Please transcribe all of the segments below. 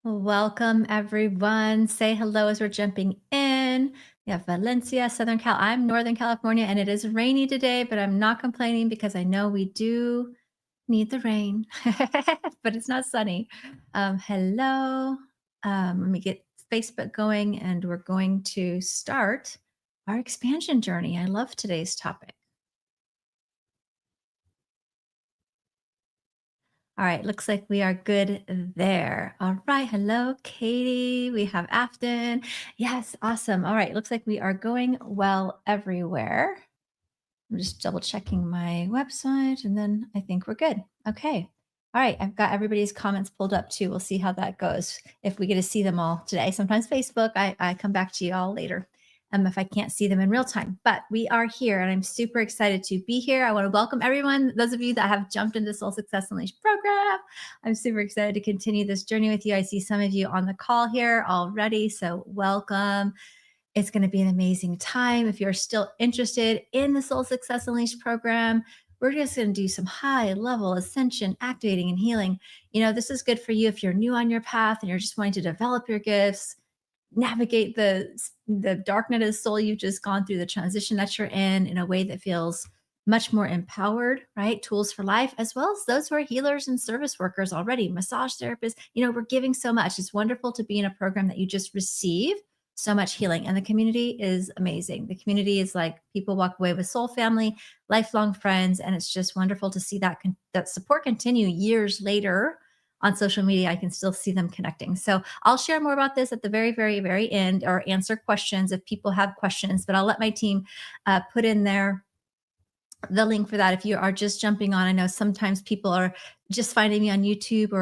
Welcome, everyone. Say hello as we're jumping in. We have Valencia, Southern Cal. I'm Northern California, and it is rainy today, but I'm not complaining because I know we do need the rain, but it's not sunny. Hello. Let me get Facebook going, and we're going to start our expansion journey. I love today's topic. All right, looks like we are good there. All right, hello, Katie. We have Afton. Yes, awesome. All right, looks like we are going well everywhere. I'm just double checking my website and then I think we're good. Okay. All right, I've got everybody's comments pulled up too. We'll see how that goes if we get to see them all today. Sometimes Facebook, I come back to you all later if I can't see them in real time. But we are here and I'm super excited to be here. I want to welcome everyone, those of you that have jumped into Soul Success Unleashed program. I'm super excited to continue this journey with you. I see some of you on the call here already, so welcome. It's going to be an amazing time. If you're still interested in the Soul Success Unleashed program, we're just going to do some high level ascension, activating, and healing. This is good for you if you're new on your path and you're just wanting to develop your gifts, navigate the dark night of the soul you've just gone through, the transition that you're in a way that feels much more empowered, right? Tools for life, as well as those who are healers and service workers already, massage therapists. We're giving so much. It's wonderful to be in a program that you just receive so much healing. And the community is amazing. The community is like people walk away with soul family, lifelong friends. And it's just wonderful to see that support continue years later on social media. I can still see them connecting. So I'll share more about this at the very, very, very end or answer questions if people have questions, but I'll let my team put in there the link for that if you are just jumping on. I know sometimes people are just finding me on YouTube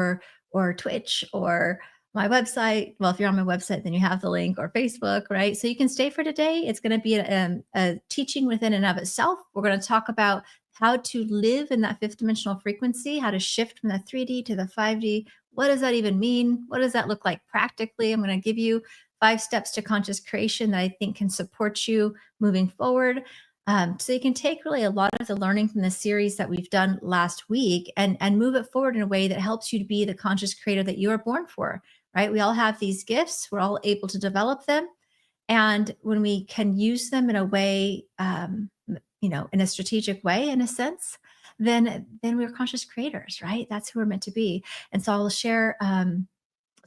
or Twitch or my website. Well, if you're on my website, then you have the link, or Facebook, right? So you can stay for today. It's going to be a teaching within and of itself. We're going to talk about how to live in that fifth dimensional frequency, how to shift from the 3D to the 5D. What does that even mean? What does that look like practically? I'm going to give you 5 steps to conscious creation that I think can support you moving forward. So you can take really a lot of the learning from the series that we've done last week and move it forward in a way that helps you to be the conscious creator that you are born for, right? We all have these gifts. We're all able to develop them. And when we can use them in a way, in a strategic way, in a sense, then we're conscious creators, right? That's who we're meant to be. And so I'll share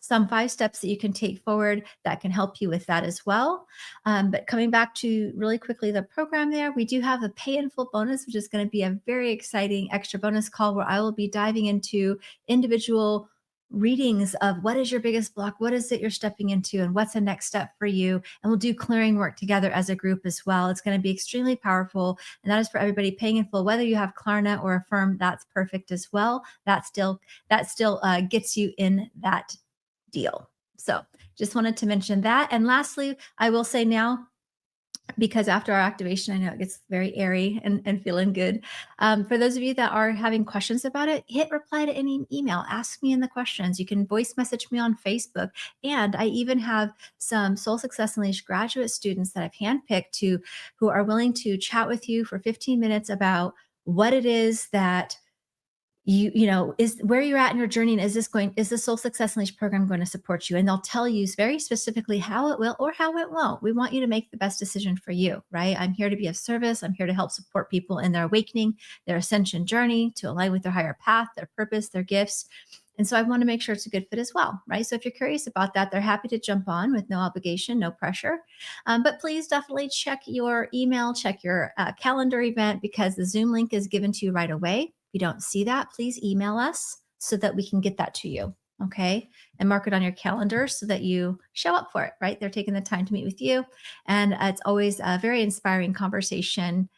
some 5 steps that you can take forward that can help you with that as well. But coming back to really quickly the program there, we do have a pay in full bonus, which is going to be a very exciting extra bonus call where I will be diving into individual readings of what is your biggest block, what is it you're stepping into, and what's the next step for you. And we'll do clearing work together as a group as well. It's going to be extremely powerful. And that is for everybody paying in full, whether you have Klarna or Affirm, that's perfect as well. That still gets you in that deal. So just wanted to mention that. And lastly, I will say now, because after our activation, I know it gets very airy and feeling good. For those of you that are having questions about it, hit reply to any email. Ask me in the questions. You can voice message me on Facebook. And I even have some Soul Success Unleashed graduate students that I've handpicked who are willing to chat with you for 15 minutes about what it is that is where you're at in your journey, and is the Soul Success Unleashed program going to support you? And they'll tell you very specifically how it will or how it won't. We want you to make the best decision for you, right? I'm here to be of service. I'm here to help support people in their awakening, their ascension journey, to align with their higher path, their purpose, their gifts. And so I want to make sure it's a good fit as well, right? So if you're curious about that, they're happy to jump on with no obligation, no pressure. But please definitely check your email, check your calendar event, because the Zoom link is given to you right away. If you don't see that, please email us so that we can get that to you. Okay. And mark it on your calendar so that you show up for it, right? They're taking the time to meet with you. And it's always a very inspiring conversation,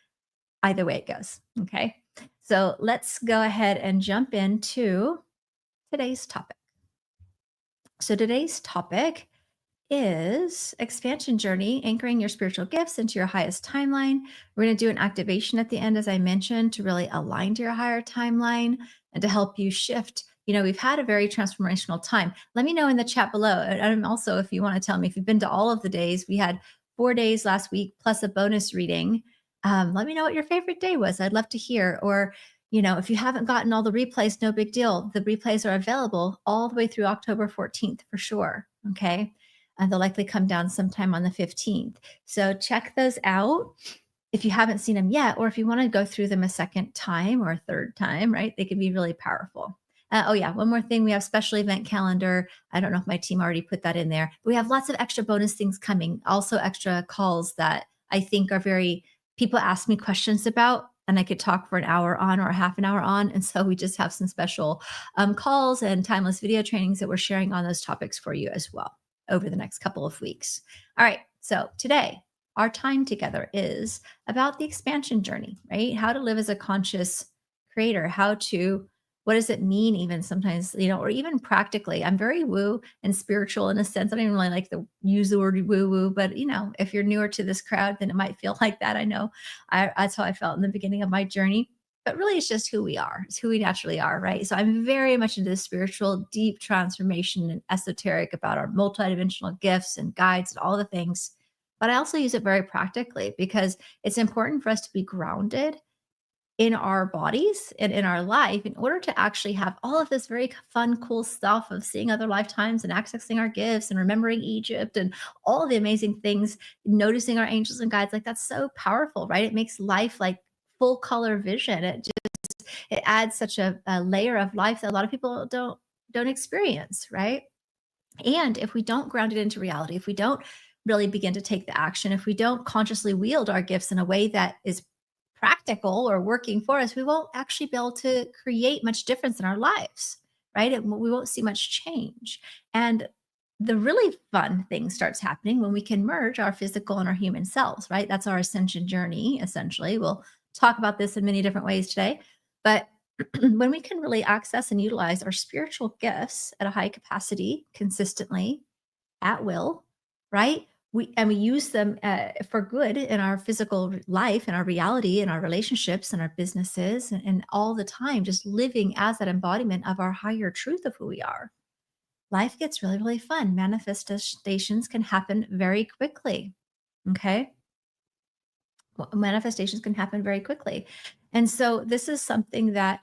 either way it goes. Okay. So let's go ahead and jump into today's topic. So today's topic is expansion journey, anchoring your spiritual gifts into your highest timeline. We're going to do an activation at the end, as I mentioned, to really align to your higher timeline and to help you shift. We've had a very transformational time. Let me know in the chat below. And also, if you want to tell me if you've been to all of the days, we had 4 days last week plus a bonus reading. Let me know what your favorite day was. I'd love to hear. Or If you haven't gotten all the replays, no big deal. The replays are available all the way through October 14th for sure. Okay. And they'll likely come down sometime on the 15th. So check those out if you haven't seen them yet, or if you want to go through them a second time or a third time, right? They can be really powerful. Oh, yeah. One more thing. We have special event calendar. I don't know if my team already put that in there. But we have lots of extra bonus things coming. Also, extra calls that I think are very, people ask me questions about, and I could talk for an hour on or a half an hour on. And so we just have some special calls and timeless video trainings that we're sharing on those topics for you as well over the next couple of weeks. All right. So today, our time together is about the expansion journey, right? How to live as a conscious creator, what does it mean, even sometimes, or even practically? I'm very woo and spiritual in a sense. I don't even really like to use the word woo woo, but if you're newer to this crowd, then it might feel like that. I know that's how I felt in the beginning of my journey. But really, it's just who we are. It's who we naturally are, right? So I'm very much into the spiritual, deep transformation and esoteric about our multidimensional gifts and guides and all the things. But I also use it very practically because it's important for us to be grounded in our bodies and in our life in order to actually have all of this very fun, cool stuff of seeing other lifetimes and accessing our gifts and remembering Egypt and all the amazing things, noticing our angels and guides. Like that's so powerful, right? It makes life like full color vision. It adds such a layer of life that a lot of people don't experience, right? And if we don't ground it into reality, if we don't really begin to take the action, if we don't consciously wield our gifts in a way that is practical or working for us, we won't actually be able to create much difference in our lives, right? We won't see much change. And the really fun thing starts happening when we can merge our physical and our human selves, right? That's our ascension journey, essentially. We'll talk about this in many different ways today. But when we can really access and utilize our spiritual gifts at a high capacity, consistently, at will, right? We use them for good in our physical life and our reality and our relationships and our businesses and all the time, just living as that embodiment of our higher truth of who we are. Life gets really, really fun. Manifestations can happen very quickly. Okay. Manifestations can happen very quickly. And so this is something that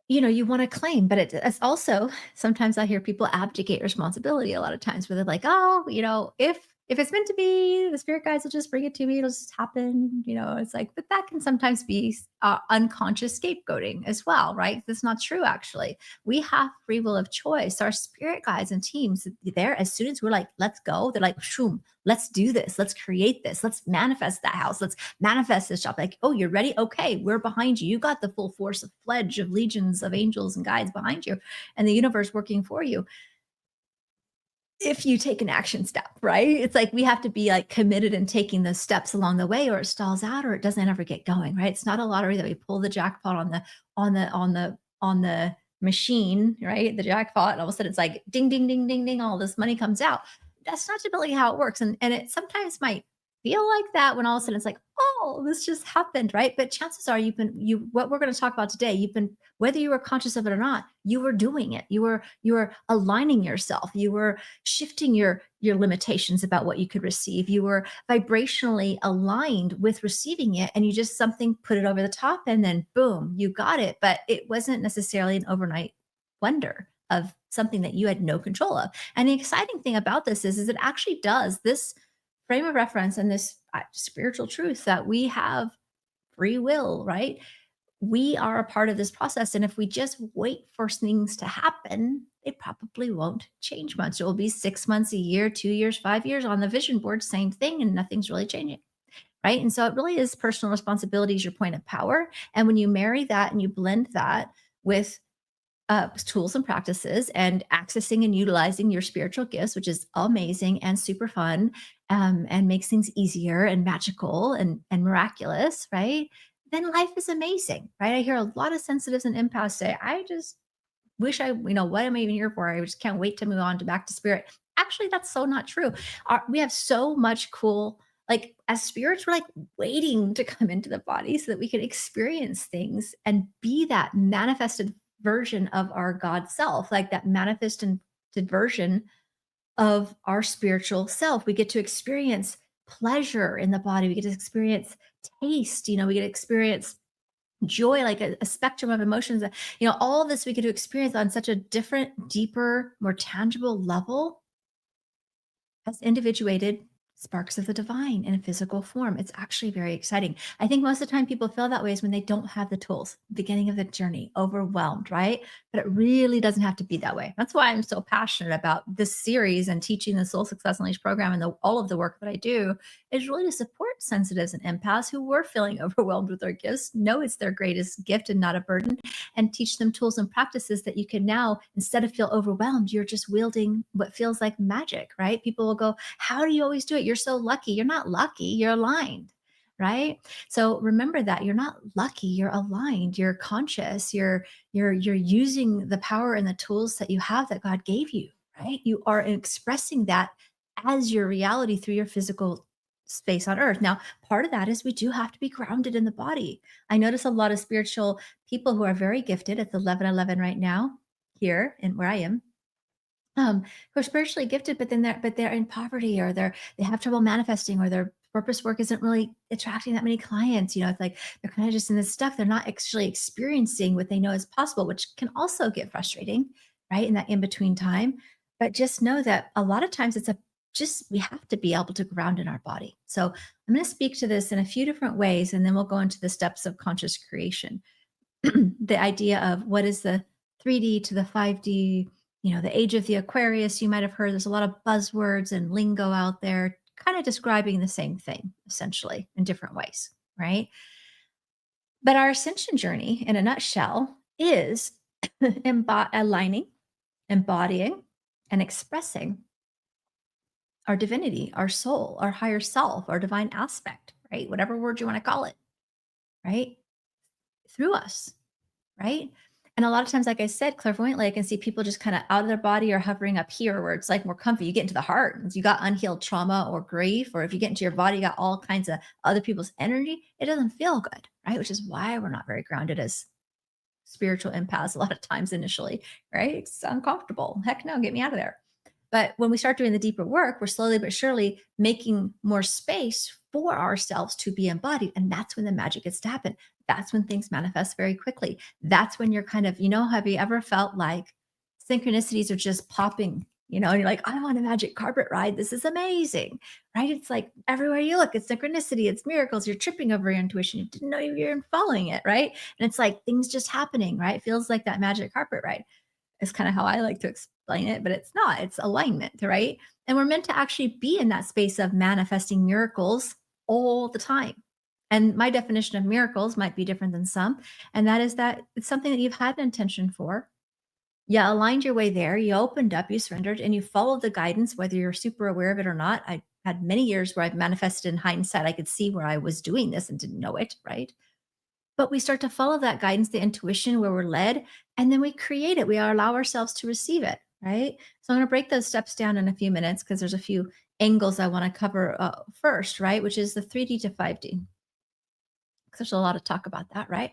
you want to claim, but it's also sometimes I hear people abdicate responsibility a lot of times where they're like, oh, if it's meant to be, the spirit guides will just bring it to me. It'll just happen. It's like, but that can sometimes be unconscious scapegoating as well, right? That's not true, actually. We have free will of choice. Our spirit guides and teams, there, as soon as we're like, let's go, they're like, shoom, let's do this. Let's create this. Let's manifest that house. Let's manifest this job. Like, oh, you're ready? Okay, we're behind you. You got the full force of pledge of legions of angels and guides behind you and the universe working for you if you take an action step, right? It's like we have to be like committed in taking those steps along the way or it stalls out or it doesn't ever get going, right? It's not a lottery that we pull the jackpot on the machine, right? The jackpot, and all of a sudden it's like ding, ding, ding, ding, ding, all this money comes out. That's not typically how it works. And it sometimes might feel like that when all of a sudden it's like, oh, this just happened, right? But chances are what we're going to talk about today, whether you were conscious of it or not, you were doing it. You were aligning yourself. You were shifting your limitations about what you could receive. You were vibrationally aligned with receiving it, and you just something put it over the top, and then boom, you got it. But it wasn't necessarily an overnight wonder of something that you had no control of. And the exciting thing about this is it actually does this frame of reference and this spiritual truth that we have free will, right? We are a part of this process. And if we just wait for things to happen, it probably won't change much. It will be 6 months, a year, 2 years, 5 years on the vision board, same thing, and nothing's really changing. Right. And so it really is personal responsibility is your point of power. And when you marry that and you blend that with tools and practices and accessing and utilizing your spiritual gifts, which is amazing and super fun, and makes things easier and magical and miraculous, right? Then life is amazing, right? I hear a lot of sensitives and empaths say, I just wish what am I even here for? I just can't wait to move on to back to spirit. Actually, that's so not true. We have so much cool, like as spirits, we're like waiting to come into the body so that we can experience things and be that manifested version of our God self, like that manifested version of our spiritual self. We get to experience pleasure in the body. We get to experience taste, we get to experience joy, like a spectrum of emotions that, all of this we get to experience on such a different, deeper, more tangible level as individuated sparks of the divine in a physical form. It's actually very exciting. I think most of the time people feel that way is when they don't have the tools, beginning of the journey, overwhelmed, right? But it really doesn't have to be that way. That's why I'm so passionate about this series and teaching the Soul Success Unleashed program and all of the work that I do is really to support sensitives and empaths who were feeling overwhelmed with their gifts, know it's their greatest gift and not a burden, and teach them tools and practices that you can now, instead of feel overwhelmed, you're just wielding what feels like magic, right? People will go, how do you always do it? You're so lucky. You're not lucky, you're aligned, right? So remember that you're not lucky, you're aligned, you're conscious, you're using the power and the tools that you have that God gave you, right? You are expressing that as your reality through your physical space on earth. Now, part of that is we do have to be grounded in the body. I notice a lot of spiritual people who are very gifted. It's 11:11 right now here and where I am, who are spiritually gifted, but then they're in poverty, or they have trouble manifesting, or their purpose work isn't really attracting that many clients. It's like they're kind of just in this stuff. They're not actually experiencing what they know is possible, which can also get frustrating, right? In that in between time. But just know that a lot of times we have to be able to ground in our body. So I'm going to speak to this in a few different ways, and then we'll go into the steps of conscious creation. The idea of what is the 3D to the 5D, the age of the Aquarius, you might have heard there's a lot of buzzwords and lingo out there kind of describing the same thing, essentially, in different ways, right? But our ascension journey, in a nutshell, is aligning, embodying, and expressing our divinity, our soul, our higher self, our divine aspect, right? Whatever word you want to call it, right? Through us, right? And a lot of times, like I said, clairvoyantly, I can see people just kind of out of their body or hovering up here where it's like more comfy. You get into the heart, and you got unhealed trauma or grief, or if you get into your body, you got all kinds of other people's energy. It doesn't feel good, right? Which is why we're not very grounded as spiritual empaths a lot of times initially, right? It's uncomfortable. Heck no, get me out of there. But when we start doing the deeper work, we're slowly but surely making more space for ourselves to be embodied. And that's when the magic gets to happen. That's when things manifest very quickly. That's when you're kind of, have you ever felt like synchronicities are just popping, and you're like, I want a magic carpet ride. This is amazing, right? It's like everywhere you look, it's synchronicity, it's miracles. You're tripping over your intuition. You didn't know you were following it, right? And it's like things just happening, right? It feels like that magic carpet ride is kind of how I like to explain it, but it's not. It's alignment, right? And we're meant to actually be in that space of manifesting miracles all the time. And my definition of miracles might be different than some. And that is that it's something that you've had an intention for. You aligned your way there, you opened up, you surrendered, and you followed the guidance, whether you're super aware of it or not. I had many years where I've manifested in hindsight. I could see where I was doing this and didn't know it, right? But we start to follow that guidance, the intuition where we're led, and then we create it. We allow ourselves to receive it, right? So I'm going to break those steps down in a few minutes because there's a few angles I want to cover first, right? Which is the 3D to 5D. Because there's a lot of talk about that, right?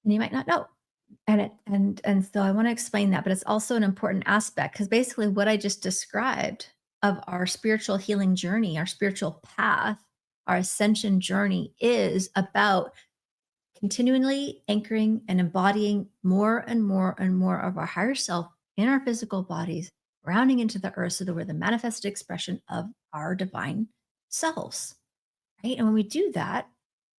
And you might not know. And so I want to explain that, but it's also an important aspect because basically what I just described of our spiritual healing journey, our spiritual path, our ascension journey is about continually anchoring and embodying more and more and more of our higher self in our physical bodies, grounding into the earth so that we're the manifested expression of our divine selves, right? And when we do that,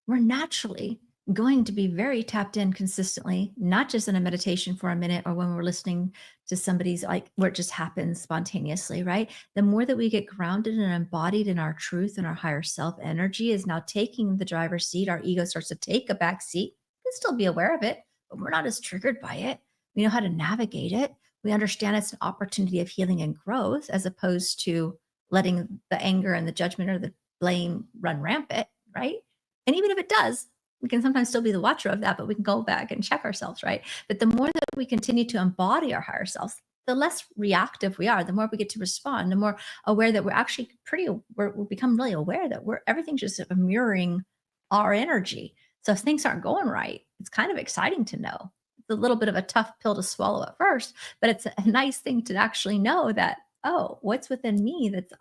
we're naturally going to be very tapped in consistently, not just in a meditation for a minute or when we're listening to somebody's like where it just happens spontaneously, right? The more that we get grounded and embodied in our truth and our higher self, energy is now taking the driver's seat. Our ego starts to take a back seat. We can still be aware of it, but we're not as triggered by it. We know how to navigate it. We understand it's an opportunity of healing and growth as opposed to letting the anger and the judgment or the blame run rampant, right? And even if it does, we can sometimes still be the watcher of that, but we can go back and check ourselves, right? But the more that we continue to embody our higher selves, the less reactive we are, the more we get to respond, the more aware that we're actually we become really aware that everything's just mirroring our energy. So if things aren't going right, it's kind of exciting to know. It's a little bit of a tough pill to swallow at first, but it's a nice thing to actually know that, oh, what's within me that's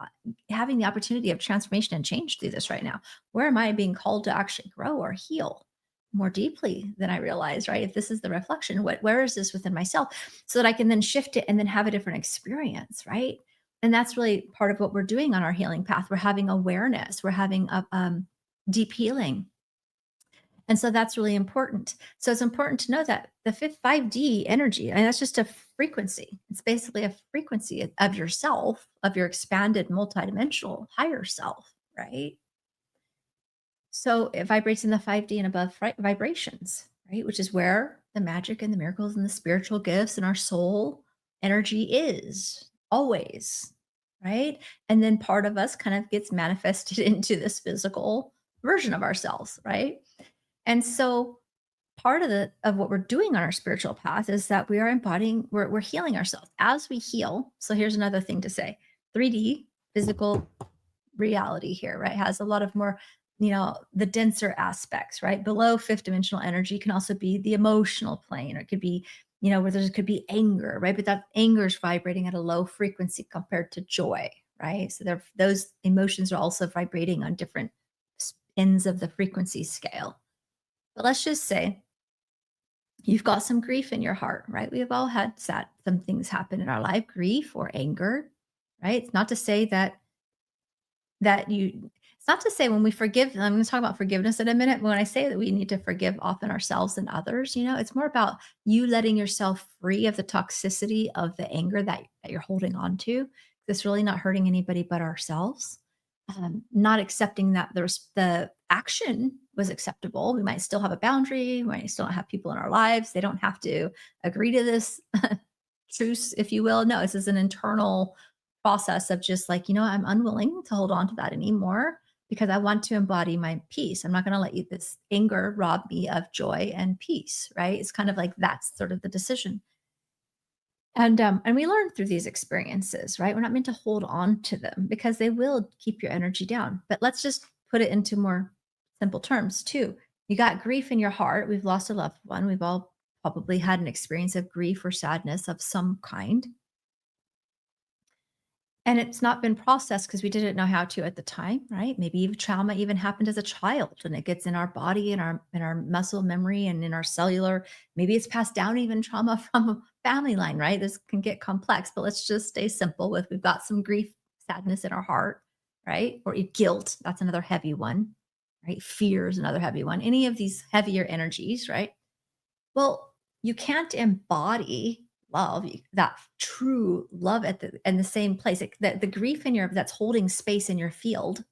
having the opportunity of transformation and change through this right now? Where am I being called to actually grow or heal? more deeply than I realized, right? If this is the reflection, where is this within myself? So that I can then shift it and then have a different experience, right? And that's really part of what we're doing on our healing path. We're having awareness, we're having a deep healing. And so that's really important. So it's important to know that the fifth 5D energy, and that's just a frequency. It's basically a frequency of yourself, of your expanded multidimensional higher self, right? So it vibrates in the 5D and above vibrations, right? Which is where the magic and the miracles and the spiritual gifts and our soul energy is always, right? And then part of us kind of gets manifested into this physical version of ourselves, right? And so part of the of what we're doing on our spiritual path is that we are embodying, we're healing ourselves as we heal. So here's another thing to say. 3D physical reality here, right? Has a lot of more, the denser aspects, right? Below fifth dimensional energy can also be the emotional plane, or it could be, where there could be anger, right? But that anger is vibrating at a low frequency compared to joy, right? So those emotions are also vibrating on different ends of the frequency scale. But let's just say you've got some grief in your heart, right? We have all had some things happen in our life, grief or anger, right? It's not to say that you it's not to say when we forgive, I'm going to talk about forgiveness in a minute. But when I say that we need to forgive often ourselves and others, it's more about you letting yourself free of the toxicity of the anger that you're holding on to. It's really not hurting anybody but ourselves. Not accepting that the action was acceptable. We might still have a boundary. We might still have people in our lives. They don't have to agree to this truce, if you will. No, this is an internal process of just like, I'm unwilling to hold on to that anymore because I want to embody my peace. I'm not going to let this anger rob me of joy and peace, right? It's kind of like that's sort of the decision. And we learn through these experiences, right? We're not meant to hold on to them because they will keep your energy down. But let's just put it into more simple terms too. You got grief in your heart. We've lost a loved one. We've all probably had an experience of grief or sadness of some kind. And it's not been processed because we didn't know how to at the time, right? Maybe even trauma even happened as a child and it gets in our body and our muscle memory and in our cellular. Maybe it's passed down even trauma from a family line, right? This can get complex, but let's just stay simple with we've got some grief, sadness in our heart, right? Or guilt, that's another heavy one, right? Fear is another heavy one. Any of these heavier energies, right? Well, you can't embody love, that true love at the same place. The grief in your that's holding space in your field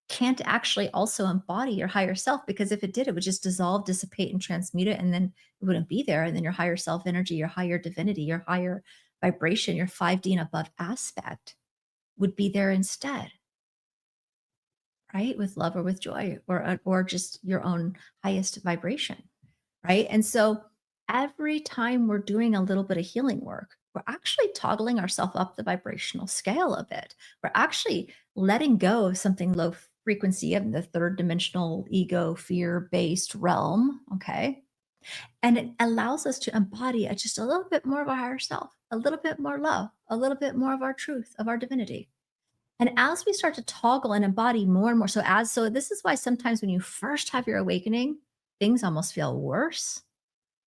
can't actually also embody your higher self because if it did, it would just dissolve, dissipate, and transmute it, and then it wouldn't be there. And then your higher self energy, your higher divinity, your higher vibration, your 5D and above aspect would be there instead, right? With love or with joy or just your own highest vibration. Right. And so every time we're doing a little bit of healing work, we're actually toggling ourselves up the vibrational scale a bit. We're actually letting go of something low frequency of the third dimensional ego, fear based realm. Okay. And it allows us to embody just a little bit more of our higher self, a little bit more love, a little bit more of our truth, of our divinity. And as we start to toggle and embody more and more, so this is why sometimes when you first have your awakening, things almost feel worse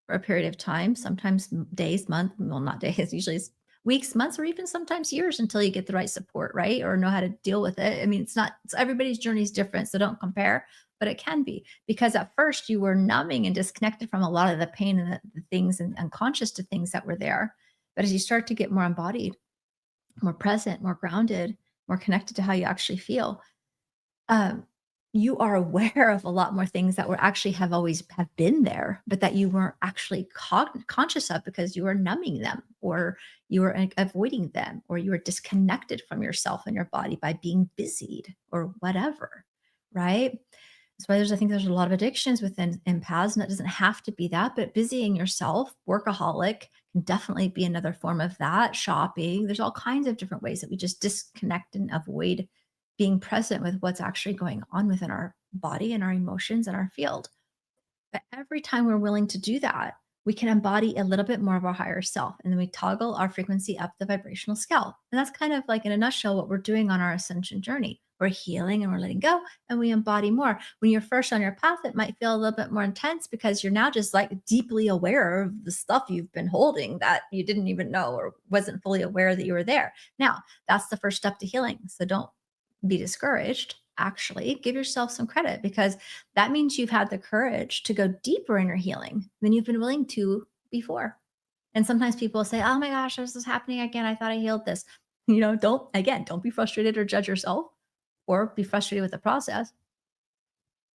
for a period of time, sometimes days, months, well, not days, usually it's weeks, months, or even sometimes years until you get the right support, right? Or know how to deal with it. I mean, everybody's journey is different, so don't compare, but it can be because at first you were numbing and disconnected from a lot of the pain and the things and unconscious to things that were there. But as you start to get more embodied, more present, more grounded, more connected to how you actually feel, um, you are aware of a lot more things that were actually have been there, but that you weren't actually conscious of because you were numbing them, or you were avoiding them, or you were disconnected from yourself and your body by being busied or whatever, right? That's why I think there's a lot of addictions within empaths, and it doesn't have to be that, but busying yourself, workaholic can definitely be another form of that. Shopping, there's all kinds of different ways that we just disconnect and avoid being present with what's actually going on within our body and our emotions and our field. But every time we're willing to do that, we can embody a little bit more of our higher self. And then we toggle our frequency up the vibrational scale. And that's kind of like in a nutshell what we're doing on our ascension journey. we're healing and we're letting go and we embody more. When you're first on your path, it might feel a little bit more intense because you're now just like deeply aware of the stuff you've been holding that you didn't even know or wasn't fully aware that you were there. Now, that's the first step to healing. So don't be discouraged. Actually, give yourself some credit because that means you've had the courage to go deeper in your healing than you've been willing to before. And sometimes people say, "Oh my gosh, this is happening again. I thought I healed this." Don't be frustrated or judge yourself or be frustrated with the process.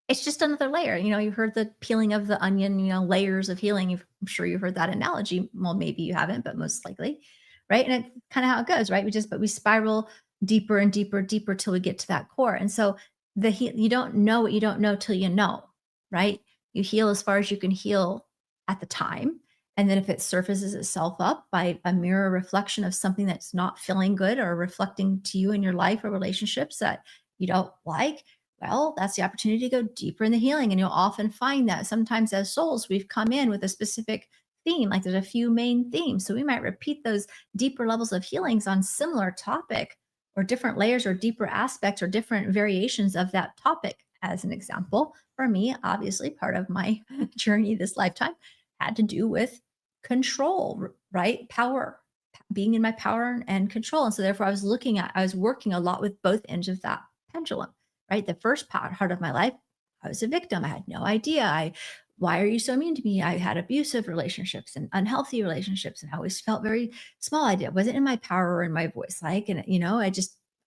It's just another layer. You heard the peeling of the onion, layers of healing. I'm sure you heard that analogy. Well, maybe you haven't, but most likely, right? And it's kind of how it goes, right? But we spiral deeper and deeper, deeper till we get to that core. And so you don't know what you don't know till you know, right? You heal as far as you can heal at the time. And then if it surfaces itself up by a mirror reflection of something that's not feeling good or reflecting to you in your life or relationships that you don't like, well, that's the opportunity to go deeper in the healing. And you'll often find that sometimes as souls, we've come in with a specific theme, like there's a few main themes. So we might repeat those deeper levels of healings on similar topic or different layers or deeper aspects or different variations of that topic. As an example, for me, obviously, part of my journey this lifetime had to do with control, right? Power, being in my power and control. And so therefore I was working a lot with both ends of that pendulum, right? The first part of my life, I was a victim. I had no idea. Why are you so mean to me? I had abusive relationships and unhealthy relationships, and I always felt very small. I wasn't in my power or in my voice, and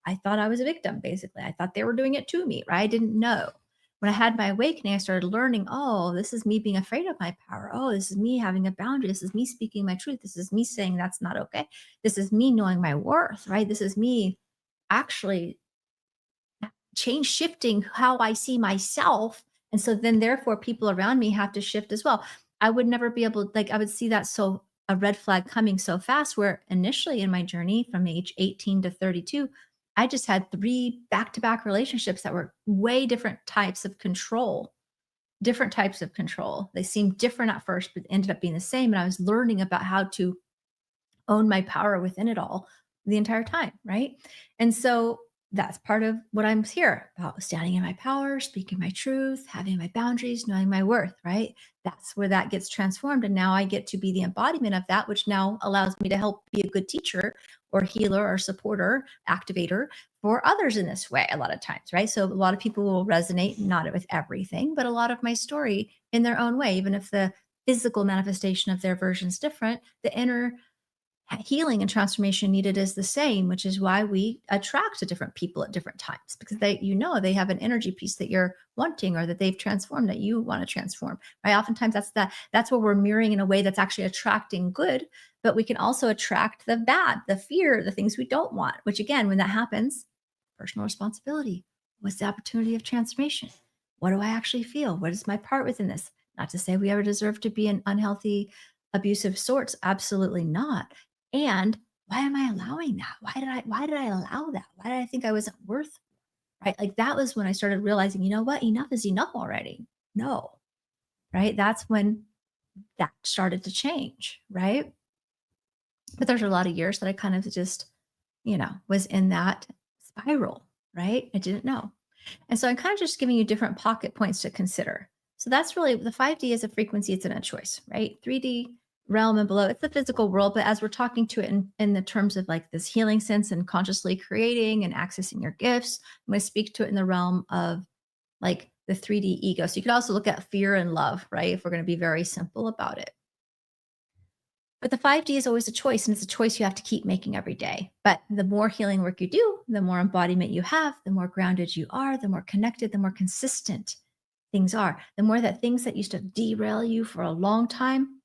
I thought I was a victim. Basically, I thought they were doing it to me, right? I didn't know. When I had my awakening, I started learning. Oh, this is me being afraid of my power. Oh, this is me having a boundary. This is me speaking my truth. This is me saying that's not okay. This is me knowing my worth, right? This is me actually change shifting how I see myself. And so then therefore people around me have to shift as well. I would never be able, like, I would see that so a red flag coming so fast where initially in my journey from age 18 to 32, I just had three back-to-back relationships that were way different types of control. Different types of control. They seemed different at first, but ended up being the same. And I was learning about how to own my power within it all the entire time, right? And so that's part of what I'm here about, standing in my power, speaking my truth, having my boundaries, knowing my worth, right? That's where that gets transformed. And now I get to be the embodiment of that, which now allows me to help be a good teacher or healer or supporter, activator for others in this way a lot of times, right? So a lot of people will resonate, not with everything, but a lot of my story in their own way, even if the physical manifestation of their version is different, the inner healing and transformation needed is the same, which is why we attract to different people at different times, because they have an energy piece that you're wanting or that they've transformed that you want to transform, right? Oftentimes that's where we're mirroring in a way that's actually attracting good, but we can also attract the bad, the fear, the things we don't want, which again, when that happens, personal responsibility. What's the opportunity of transformation? What do I actually feel? What is my part within this? Not to say we ever deserve to be in unhealthy, abusive sorts. Absolutely not. And why am I allowing that? Why did I allow that? Why did I think I wasn't worth, right? Like that was when I started realizing, you know what? Enough is enough already. No, right? That's when that started to change, right? But there's a lot of years that I kind of just, was in that spiral, right? I didn't know. And so I'm kind of just giving you different pocket points to consider. So that's really the 5D is a frequency, it's in a choice, right? 3D realm and below, it's the physical world. But as we're talking to it in the terms of like this healing sense and consciously creating and accessing your gifts, I'm going to speak to it in the realm of like the 3D ego. So you could also look at fear and love, right? If we're going to be very simple about it. But the 5D is always a choice, and it's a choice you have to keep making every day. But the more healing work you do, the more embodiment you have, the more grounded you are, the more connected, the more consistent things are. The more that things that used to derail you for a long time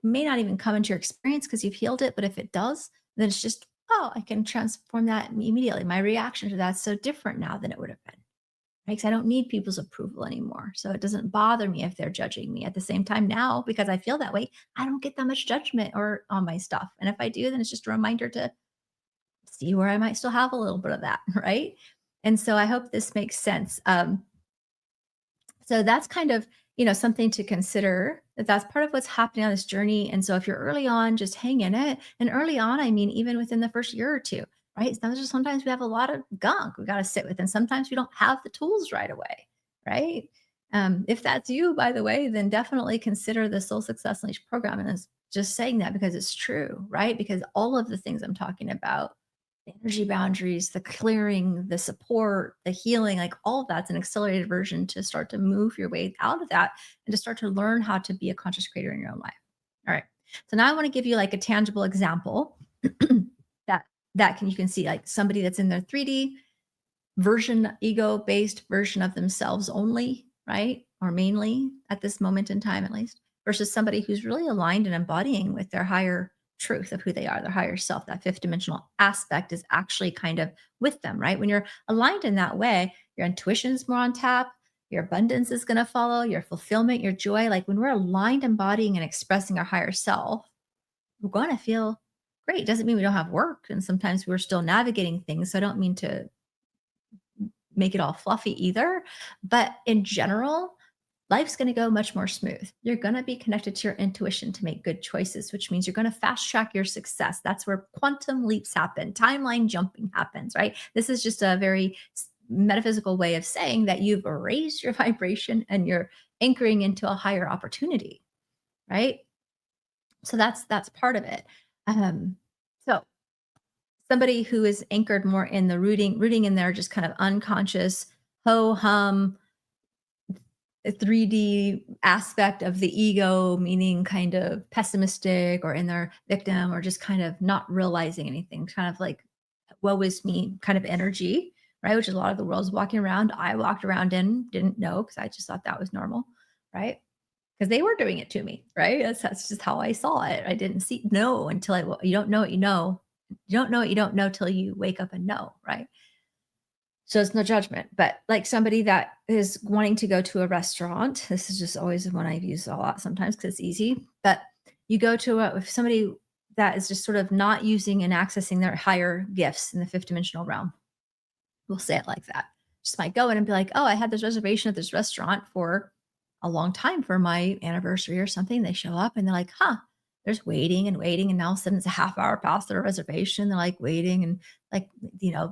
may not even come into your experience because you've healed it. But if it does, then it's just, oh, I can transform that immediately. My reaction to that's so different now than it would have been. Right? Because I don't need people's approval anymore. So it doesn't bother me if they're judging me. At the same time, now, because I feel that way, I don't get that much judgment or on my stuff. And if I do, then it's just a reminder to see where I might still have a little bit of that. Right. And so I hope this makes sense. So that's kind of, something to consider, that that's part of what's happening on this journey. And so if you're early on, just hang in it. And early on, I mean, even within the first year or two, right? Sometimes we have a lot of gunk we got to sit with, and sometimes we don't have the tools right away, right? If that's you, by the way, then definitely consider the Soul Success Unleashed program. And it's just saying that because it's true, right? Because all of the things I'm talking about, the energy boundaries, the clearing, the support, the healing, like all of that's an accelerated version to start to move your way out of that and to start to learn how to be a conscious creator in your own life. All right. So now I want to give you like a tangible example that you can see like somebody that's in their 3D version, ego based version of themselves only, right? Or mainly at this moment in time, at least, versus somebody who's really aligned and embodying with their higher truth of who they are, their higher self. That fifth dimensional aspect is actually kind of with them, right? When you're aligned in that way, your intuition's more on tap, your abundance is going to follow, your fulfillment, your joy. Like when we're aligned, embodying, and expressing our higher self, we're going to feel great. Doesn't mean we don't have work. And sometimes we're still navigating things. So I don't mean to make it all fluffy either. But in general, life's going to go much more smooth. You're going to be connected to your intuition to make good choices, which means you're going to fast track your success. That's where quantum leaps happen, timeline jumping happens, right? This is just a very metaphysical way of saying that you've raised your vibration and you're anchoring into a higher opportunity, right? So that's part of it. So somebody who is anchored more in the rooting in their just kind of unconscious ho hum 3D aspect of the ego, meaning kind of pessimistic or in their victim or just kind of not realizing anything, kind of like woe is me kind of energy, right? Which is a lot of the world's walking around. I walked around in, didn't know because I just thought that was normal, right? Because they were doing it to me, right? That's just how I saw it. I didn't know until you don't know what you know. You don't know what you don't know till you wake up and know, right? So it's no judgment, but like somebody that is wanting to go to a restaurant, this is just always one I've used a lot sometimes because it's easy. But you go to if somebody that is just sort of not using and accessing their higher gifts in the fifth dimensional realm, we'll say it like that. Just might go in and be like, oh, I had this reservation at this restaurant for a long time for my anniversary or something. They show up and they're like, huh, there's waiting and waiting. And now all of a sudden it's a half hour past their reservation. They're like waiting and like,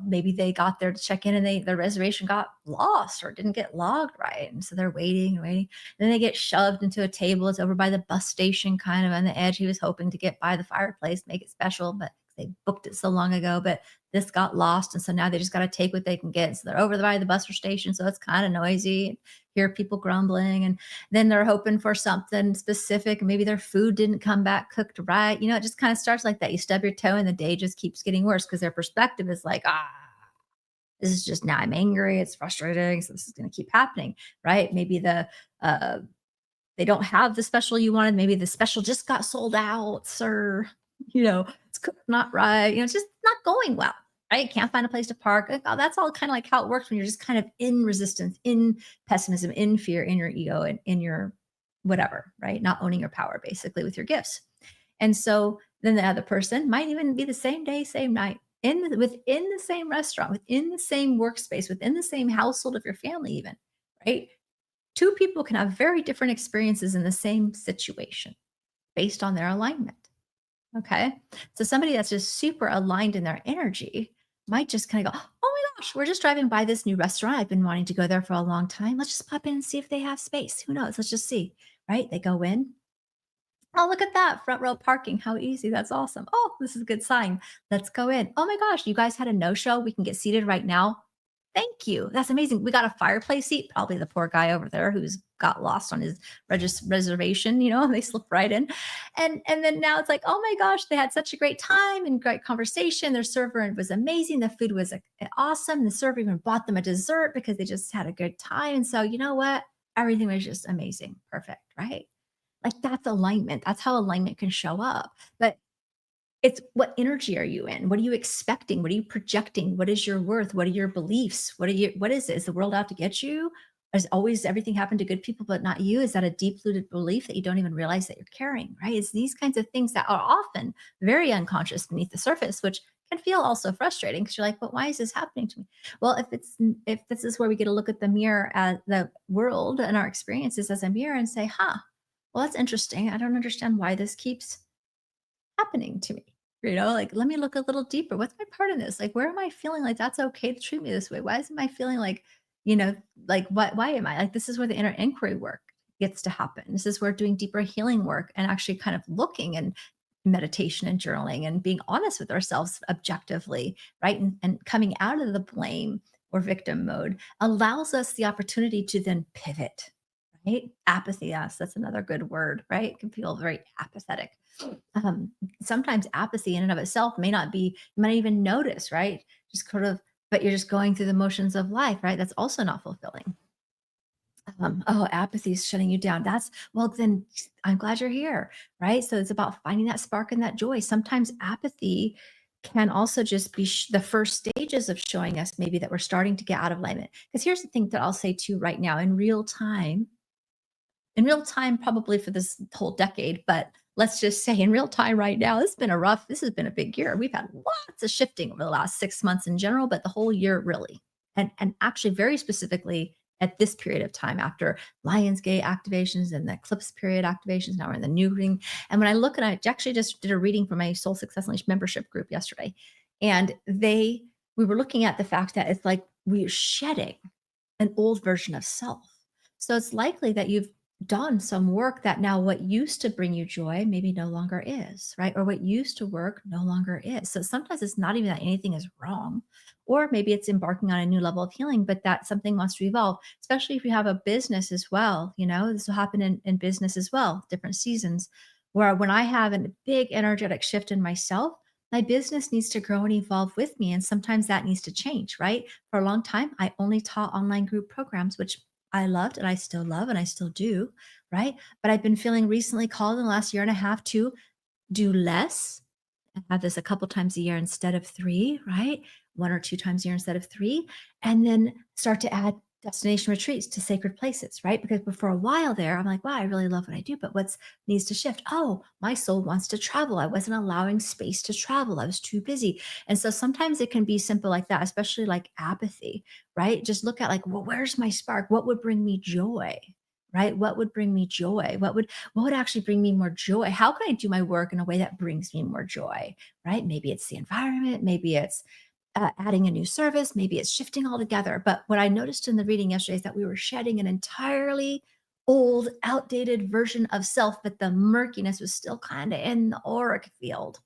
maybe they got there to check in and their reservation got lost or didn't get logged right. And so they're waiting and waiting. Then they get shoved into a table. It's over by the bus station, kind of on the edge. He was hoping to get by the fireplace, make it special, but they booked it so long ago. But this got lost. And so now they just got to take what they can get. So they're over by the bus station. So it's kind of noisy. Hear people grumbling. And then they're hoping for something specific. Maybe their food didn't come back cooked right. It just kind of starts like that. You stub your toe and the day just keeps getting worse because their perspective is like, this is just now I'm angry. It's frustrating. So this is going to keep happening. Right. Maybe uh, they don't have the special you wanted. Maybe the special just got sold out, sir. It's cooked not right. It's just not going well, right? Can't find a place to park. Like, oh, that's all kind of like how it works when you're just kind of in resistance, in pessimism, in fear, in your ego, and in your whatever, right? Not owning your power basically with your gifts. And so then the other person might even be the same day, same night, within the same restaurant, within the same workspace, within the same household of your family, even, right? Two people can have very different experiences in the same situation based on their alignment. Okay. So somebody that's just super aligned in their energy might just kind of go, oh my gosh, we're just driving by this new restaurant. I've been wanting to go there for a long time. Let's just pop in and see if they have space. Who knows? Let's just see. Right. They go in. Oh, look at that front row parking. How easy. That's awesome. Oh, this is a good sign. Let's go in. Oh my gosh, you guys had a no show. We can get seated right now. Thank you. That's amazing. We got a fireplace seat. Probably the poor guy over there who's got lost on his reservation. They slip right in, and then now it's like, oh my gosh, they had such a great time and great conversation. Their server was amazing. The food was awesome. The server even bought them a dessert because they just had a good time. And so you know what? Everything was just amazing, perfect, right? Like that's alignment. That's how alignment can show up. But it's what energy are you in? What are you expecting? What are you projecting? What is your worth? What are your beliefs? What is it? Is the world out to get you? Has always everything happened to good people, but not you? Is that a deep rooted belief that you don't even realize that you're carrying, right? It's these kinds of things that are often very unconscious beneath the surface, which can feel also frustrating because you're like, but why is this happening to me? Well, if this is where we get to look at the mirror at the world and our experiences as a mirror and say, well, that's interesting. I don't understand why this keeps happening to me. Like, let me look a little deeper. What's my part in this? Like, where am I feeling like that's okay to treat me this way? Why isn't I feeling like, you know, like why am I like this is where the inner inquiry work gets to happen. This is where doing deeper healing work and actually kind of looking and meditation and journaling and being honest with ourselves objectively, right? And coming out of the blame or victim mode allows us the opportunity to then pivot, right? Apathy, yes, that's another good word, right? It can feel very apathetic. um, Sometimes apathy in and of itself may not be, you might even notice, right? Just sort of, but you're just going through the motions of life, right? That's also not fulfilling. Oh, apathy is shutting you down. That's, well, then I'm glad you're here, right? So it's about finding that spark and that joy. Sometimes apathy can also just be the first stages of showing us maybe that we're starting to get out of alignment. Because here's the thing that I'll say too right now in real time, probably for this whole decade, but let's just say in real time right now, this has been a big year. We've had lots of shifting over the last 6 months in general, but the whole year really. And actually very specifically at this period of time after Lionsgate activations and the Eclipse period activations, now we're in the new ring. And when I look, and I actually just did a reading for my Soul Success Unleashed membership group yesterday, and we were looking at the fact that it's like we're shedding an old version of self. So it's likely that you've done some work that now what used to bring you joy maybe no longer is, right? Or what used to work no longer is. So sometimes it's not even that anything is wrong, or maybe it's embarking on a new level of healing, but that something wants to evolve, especially if you have a business as well. This will happen in business as well, different seasons, where when I have a big energetic shift in myself, my business needs to grow and evolve with me. And sometimes that needs to change, right? For a long time, I only taught online group programs, which I loved and I still love and I still do, right? But I've been feeling recently called in the last year and a half to do less. I have this a couple times a year instead of three, right? One or two times a year instead of three. And then start to add destination retreats to sacred places, right? Because before a while there, I'm like, wow, I really love what I do, but what's needs to shift? Oh, my soul wants to travel. I wasn't allowing space to travel. I was too busy. And so sometimes it can be simple like that, especially like apathy, right? Just look at like, well, where's my spark? What would bring me joy? Right? What would bring me joy? What would actually bring me more joy? How can I do my work in a way that brings me more joy? Right? Maybe it's the environment, maybe it's adding a new service, maybe it's shifting altogether. But what I noticed in the reading yesterday is that we were shedding an entirely old, outdated version of self, but the murkiness was still kind of in the auric field.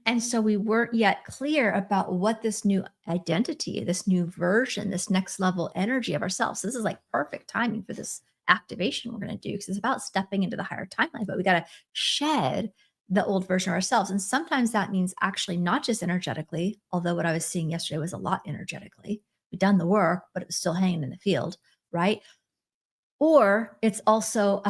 And so we weren't yet clear about what this new identity, this new version, this next level energy of ourselves. This is like perfect timing for this activation we're going to do because it's about stepping into the higher timeline. But we got to shed the old version of ourselves. And sometimes that means actually not just energetically, although what I was seeing yesterday was a lot energetically. We've done the work, but it was still hanging in the field, right? Or it's also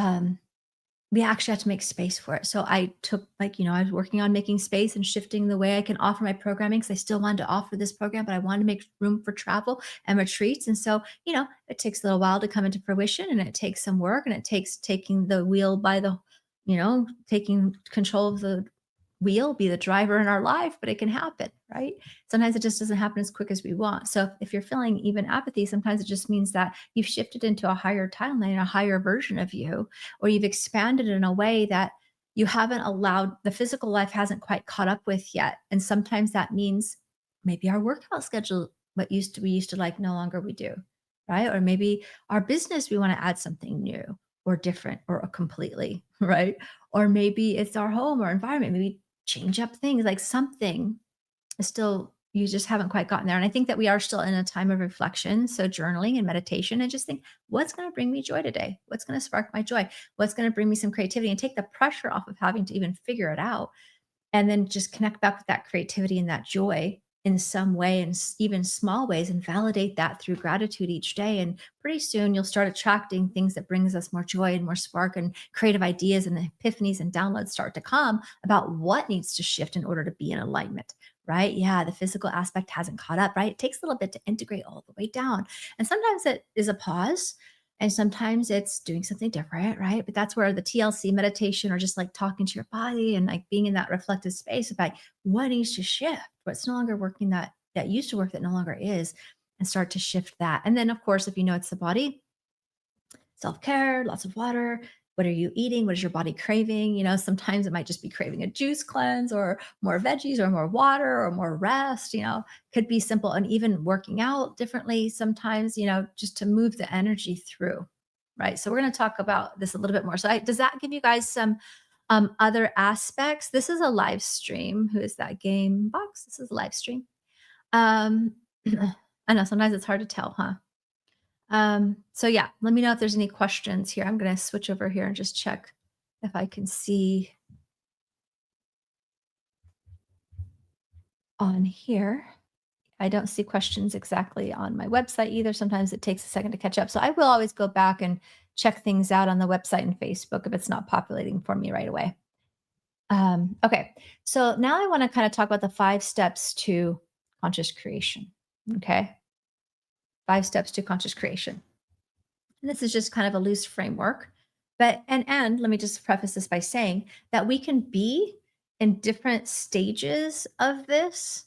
we actually had to make space for it. So I took like, I was working on making space and shifting the way I can offer my programming because I still wanted to offer this program, but I wanted to make room for travel and retreats. And so, it takes a little while to come into fruition and it takes some work and it takes taking the wheel by taking control of the wheel, be the driver in our life, but it can happen, right? Sometimes it just doesn't happen as quick as we want. So if you're feeling even apathy, sometimes it just means that you've shifted into a higher timeline, a higher version of you, or you've expanded in a way that you haven't allowed the physical life hasn't quite caught up with yet. And sometimes that means maybe our workout schedule, what we used to like, no longer we do, right? Or maybe our business, we want to add something new or different or completely, right? Or maybe it's our home or environment. Maybe change up things like something is still you just haven't quite gotten there. And I think that we are still in a time of reflection. So journaling and meditation and just think, what's going to bring me joy today? What's going to spark my joy? What's going to bring me some creativity and take the pressure off of having to even figure it out? And then just connect back with that creativity and that joy in some way, and even small ways, and validate that through gratitude each day. And pretty soon you'll start attracting things that brings us more joy and more spark, and creative ideas and epiphanies and downloads start to come about what needs to shift in order to be in alignment. Right. Yeah. The physical aspect hasn't caught up. Right. It takes a little bit to integrate all the way down. And sometimes it is a pause, and sometimes it's doing something different, right? But that's where the TLC meditation, or just like talking to your body and like being in that reflective space about what needs to shift, what's no longer working that used to work that no longer is, and start to shift that. And then of course, if you know it's the body, self-care, lots of water, What are you eating? What is your body craving? Sometimes it might just be craving a juice cleanse or more veggies or more water or more rest, could be simple, and even working out differently sometimes, just to move the energy through. Right. So we're going to talk about this a little bit more. So does that give you guys some other aspects? This is a live stream. Who is that game box? This is a live stream. Um, I know sometimes it's hard to tell, huh? So yeah, let me know if there's any questions here. I'm going to switch over here and just check if I can see on here. I don't see questions exactly on my website either. Sometimes it takes a second to catch up. So I will always go back and check things out on the website and Facebook if it's not populating for me right away. Okay, so now I want to kind of talk about the 5 steps to conscious creation. Okay, 5 steps to conscious creation. And this is just kind of a loose framework. But and let me just preface this by saying that we can be in different stages of this.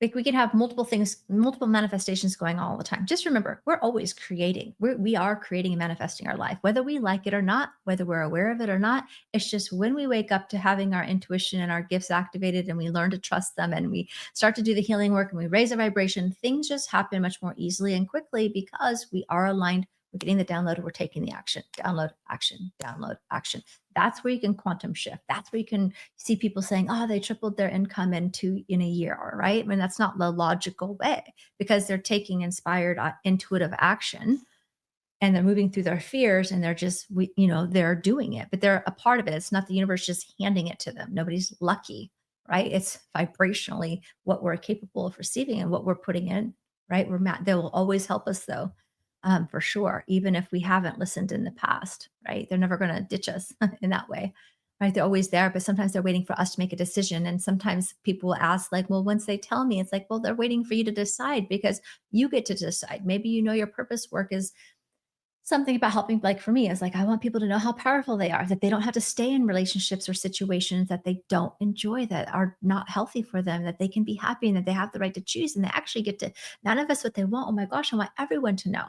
Like we can have multiple things, multiple manifestations going on all the time. Just remember, we're always creating. We are creating and manifesting our life, whether we like it or not, whether we're aware of it or not. It's just when we wake up to having our intuition and our gifts activated and we learn to trust them and we start to do the healing work and we raise our vibration, things just happen much more easily and quickly because we are aligned. We're getting the download and we're taking the action. Download, action, download, action. That's where you can quantum shift. That's where you can see people saying, oh, they tripled their income in a year, right? I mean, that's not the logical way because they're taking inspired, intuitive action and they're moving through their fears and they're just, they're doing it, but they're a part of it. It's not the universe just handing it to them. Nobody's lucky, right? It's vibrationally what we're capable of receiving and what we're putting in, right? They will always help us though. For sure, even if we haven't listened in the past, right? They're never going to ditch us in that way, right? They're always there, but sometimes they're waiting for us to make a decision. And sometimes people will ask, like, well, once they tell me, it's like, well, they're waiting for you to decide because you get to decide. Maybe your purpose work is something about helping, like for me, is like, I want people to know how powerful they are, that they don't have to stay in relationships or situations that they don't enjoy, that are not healthy for them, that they can be happy and that they have the right to choose and they actually get to manifest what they want. Oh my gosh, I want everyone to know,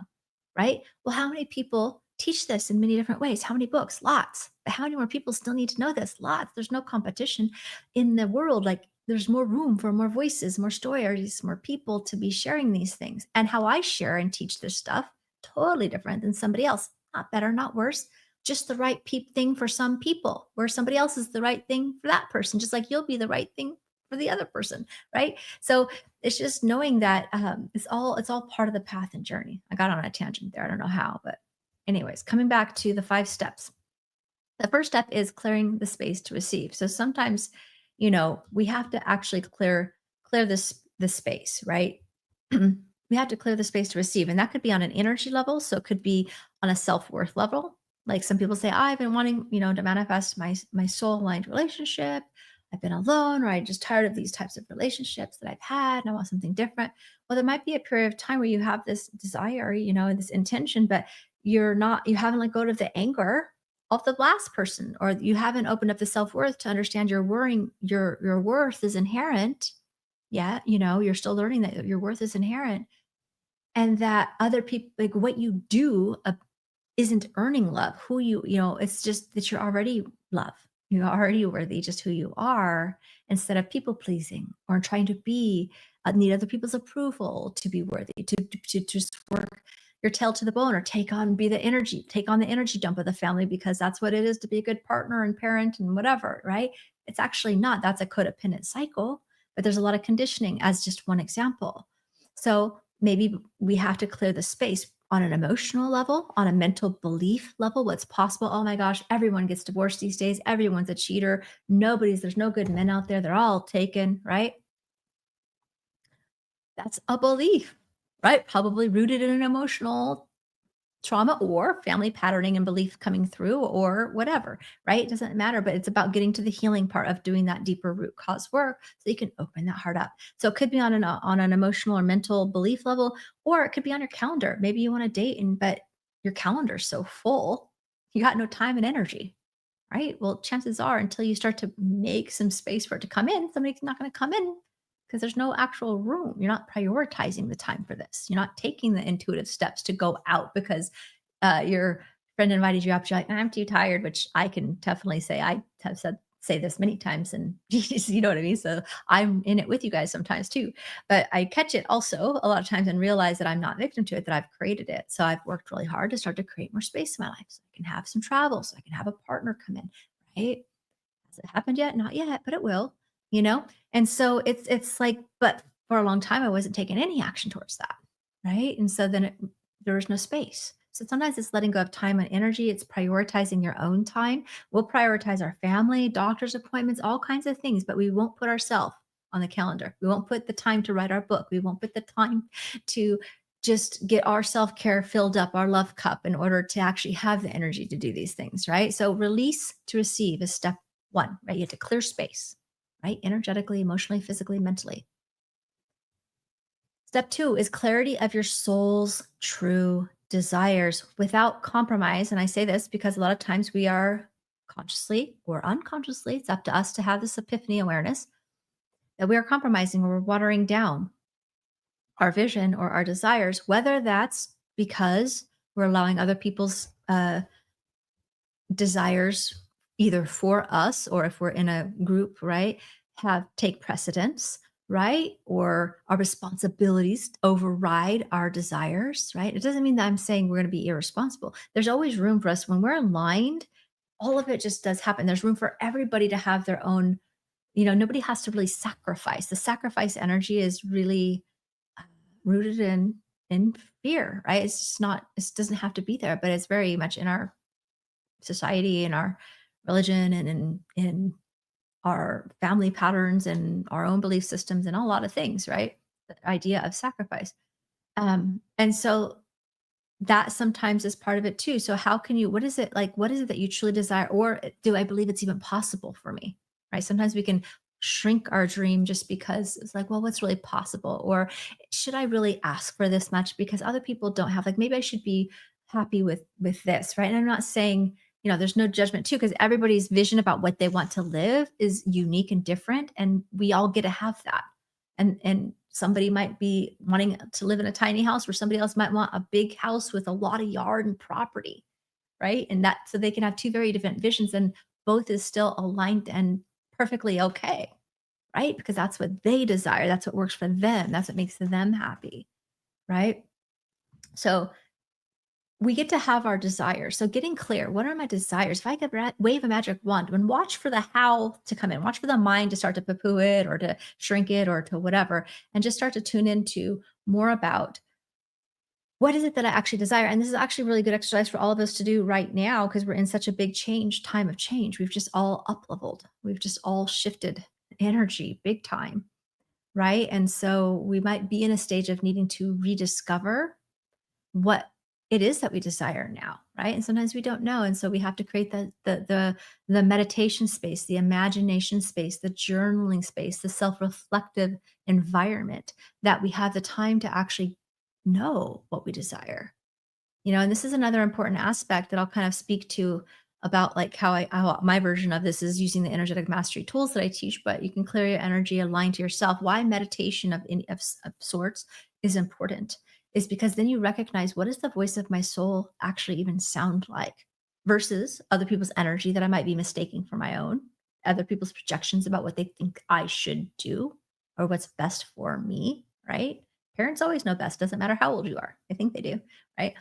right? Well, how many people teach this in many different ways? How many books? Lots. But how many more people still need to know this? Lots. There's no competition in the world. Like there's more room for more voices, more stories, more people to be sharing these things. And how I share and teach this stuff, totally different than somebody else. Not better, not worse. Just the right thing for some people, where somebody else is the right thing for that person, just like you'll be the right thing for the other person, right? So it's just knowing that it's all part of the path and journey. I got on a tangent there. I don't know how, but anyways, coming back to the 5 steps. The first step is clearing the space to receive. So sometimes, we have to actually clear the space, right? We have to clear the space to receive, and that could be on an energy level. So it could be on a self-worth level. Like some people say, I've been wanting, to manifest my soul aligned relationship. I've been alone, or I'm just tired of these types of relationships that I've had, and I want something different. Well, there might be a period of time where you have this desire, this intention, but you haven't let go of the anger of the last person, or you haven't opened up the self-worth to understand your worth is inherent. Yeah, you're still learning that your worth is inherent and that other people, like what you do, isn't earning love. It's just that you're already love. You're already worthy, just who you are, instead of people pleasing or trying to need other people's approval to be worthy, to just work your tail to the bone or take on the energy dump of the family because that's what it is to be a good partner and parent and whatever, right? It's actually not. That's a codependent cycle, but there's a lot of conditioning as just one example. So maybe we have to clear the space on an emotional level, on a mental belief level, what's possible. Oh my gosh, everyone gets divorced these days. Everyone's a cheater. There's no good men out there. They're all taken, right? That's a belief, right? Probably rooted in an emotional trauma or family patterning and belief coming through or whatever, right? It doesn't matter, but it's about getting to the healing part of doing that deeper root cause work so you can open that heart up. So it could be on an emotional or mental belief level, or it could be on your calendar. Maybe you want to date but your calendar's so full, you got no time and energy, right? Well, chances are until you start to make some space for it to come in, somebody's not going to come in because there's no actual room. You're not prioritizing the time for this. You're not taking the intuitive steps to go out because you're friend invited you up, you're like, I'm too tired, which I can definitely say I have said say this many times and you know what I mean? So I'm in it with you guys sometimes too. But I catch it also a lot of times and realize that I'm not victim to it, that I've created it. So I've worked really hard to start to create more space in my life so I can have some travel, so I can have a partner come in, right? Has it happened yet? Not yet, but it will, you know? And so it's like, but for a long time I wasn't taking any action towards that. Right. And so then there was no space. So sometimes it's letting go of time and energy. It's prioritizing your own time. We'll prioritize our family, doctor's appointments, all kinds of things, but we won't put ourselves on the calendar. We won't put the time to write our book. We won't put the time to just get our self care filled up, our love cup, in order to actually have the energy to do these things. Right. So release to receive is step one, right? You have to clear space, right? Energetically, emotionally, physically, mentally. Step two is clarity of your soul's true desires without compromise. And I say this because a lot of times we are consciously or unconsciously, it's up to us to have this epiphany awareness that we are compromising or we're watering down our vision or our desires, whether that's because we're allowing other people's desires either for us or if we're in a group, right, have take precedence, right? Or our responsibilities override our desires, right? It doesn't mean that I'm saying we're going to be irresponsible. There's always room for us when we're aligned. All of it just does happen. There's room for everybody to have their own, nobody has to really sacrifice. The sacrifice energy is really rooted in fear, right? It's just not, it doesn't have to be there, but it's very much in our society and our religion and in our family patterns and our own belief systems and a lot of things, right? The idea of sacrifice. And so that sometimes is part of it too. So how can you, what is it like, what is it that you truly desire? Or do I believe it's even possible for me? Right. Sometimes we can shrink our dream just because it's like, well, what's really possible? Or should I really ask for this much because other people don't have, like, maybe I should be happy with this. Right. And I'm not saying, there's no judgment too, because everybody's vision about what they want to live is unique and different. And we all get to have that. And somebody might be wanting to live in a tiny house where somebody else might want a big house with a lot of yard and property, right? And that so they can have two very different visions and both is still aligned and perfectly okay, right? Because that's what they desire. That's what works for them. That's what makes them happy, right? So we get to have our desires. So getting clear, what are my desires? If I could wave a magic wand and watch for the how to come in, watch for the mind to start to poo-poo it or to shrink it or to whatever, and just start to tune into more about what is it that I actually desire. And this is actually a really good exercise for all of us to do right now because we're in such a big time of change. We've just all up leveled. We've just all shifted energy big time. Right. And so we might be in a stage of needing to rediscover what it is that we desire now, right? And sometimes we don't know, and so we have to create the meditation space, the imagination space, the journaling space, the self-reflective environment that we have the time to actually know what we desire. And this is another important aspect that I'll kind of speak to about like how my version of this is using the energetic mastery tools that I teach, but you can clear your energy, align to yourself. Why meditation of sorts is important is because then you recognize what does the voice of my soul actually even sound like versus other people's energy that I might be mistaking for my own, other people's projections about what they think I should do or what's best for me, right? Parents always know best, doesn't matter how old you are. I think they do, right?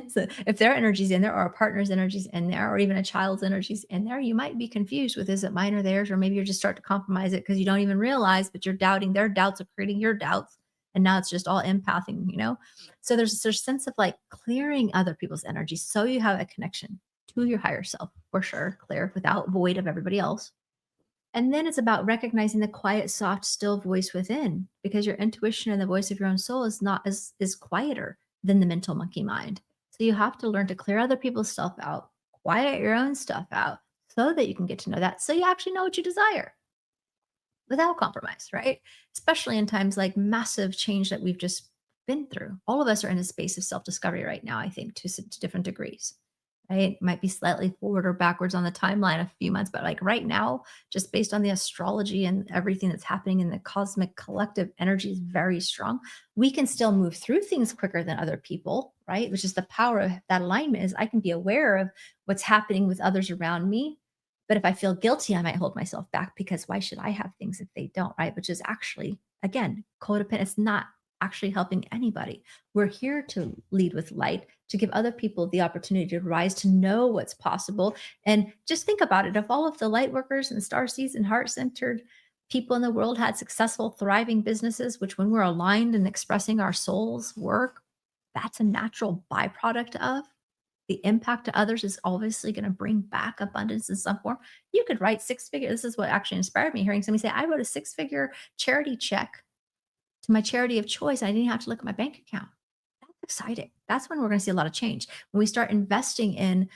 So if their energy's in there or a partner's energy's in there or even a child's energy's in there, you might be confused with is it mine or theirs? Or maybe you're just start to compromise it because you don't even realize, but you're doubting their doubts are creating your doubts. And now it's just all empathing. So there's a sense of like clearing other people's energy so you have a connection to your higher self for sure, clear without void of everybody else. And then it's about recognizing the quiet, soft, still voice within, because your intuition and the voice of your own soul is not is quieter than the mental monkey mind. So you have to learn to clear other people's stuff out, quiet your own stuff out, so that you can get to know that. So you actually know what you desire without compromise, right? Especially in times like massive change that we've just been through. All of us are in a space of self-discovery right now, I think, to different degrees. Right? It might be slightly forward or backwards on the timeline a few months, but like right now, just based on the astrology and everything that's happening in the cosmic collective energy is very strong. We can still move through things quicker than other people, right? Which is the power of that alignment is I can be aware of what's happening with others around me. But if I feel guilty, I might hold myself back because why should I have things if they don't, right? Which is actually, again, codependent. It's not actually helping anybody. We're here to lead with light, to give other people the opportunity to rise, to know what's possible. And just think about it. If all of the light workers and star seeds and heart centered people in the world had successful, thriving businesses, which when we're aligned and expressing our soul's work, that's a natural byproduct of the impact to others is obviously going to bring back abundance in some form. You could write six figure. This is what actually inspired me hearing somebody say, I wrote a six-figure charity check to my charity of choice. I didn't have to look at my bank account. That's exciting. That's when we're going to see a lot of change. When we start investing in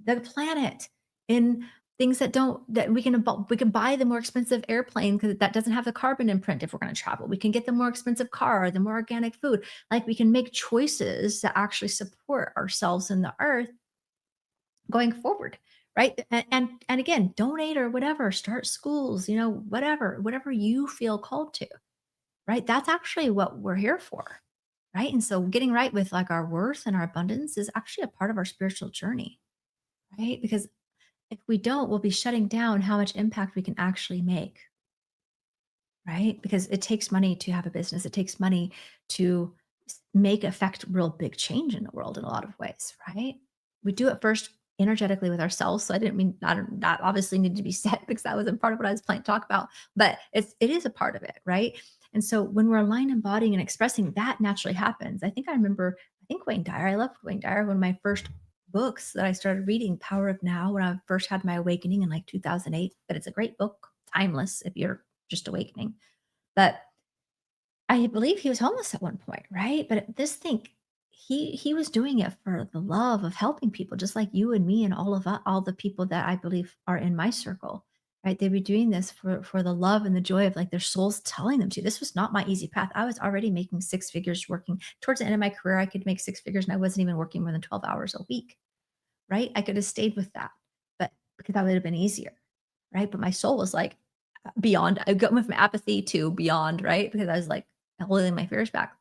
the planet, in things that don't that we can buy the more expensive airplane because that doesn't have the carbon imprint if we're going to travel. We can get the more expensive car, the more organic food. Like we can make choices to actually support ourselves and the earth going forward, right? And again, donate or whatever, start schools, whatever you feel called to, right? That's actually what we're here for, right? And so getting right with like our worth and our abundance is actually a part of our spiritual journey, right? Because if we don't, we'll be shutting down how much impact we can actually make, right? Because it takes money to have a business. It takes money to affect real big change in the world in a lot of ways, right? We do it first energetically with ourselves. So I didn't mean that obviously needed to be said because that wasn't part of what I was planning to talk about, but it is a part of it, right? And so when we're aligned, embodying, and expressing, that naturally happens. I think Wayne Dyer. I loved Wayne Dyer. One of my first books that I started reading, Power of Now, when I first had my awakening in like 2008. But it's a great book, timeless if you're just awakening. But I believe he was homeless at one point, right? But this thing, he was doing it for the love of helping people, just like you and me and all the people that I believe are in my circle, right? They'd be doing this for the love and the joy of like their souls telling them to. This was not my easy path. I was already making six figures working towards the end of my career. I could make six figures, and I wasn't even working more than 12 hours a week, right? I could have stayed with that, but because that would have been easier, right? But my soul was like, beyond. I went from apathy to beyond, right? Because I was like holding my fears back.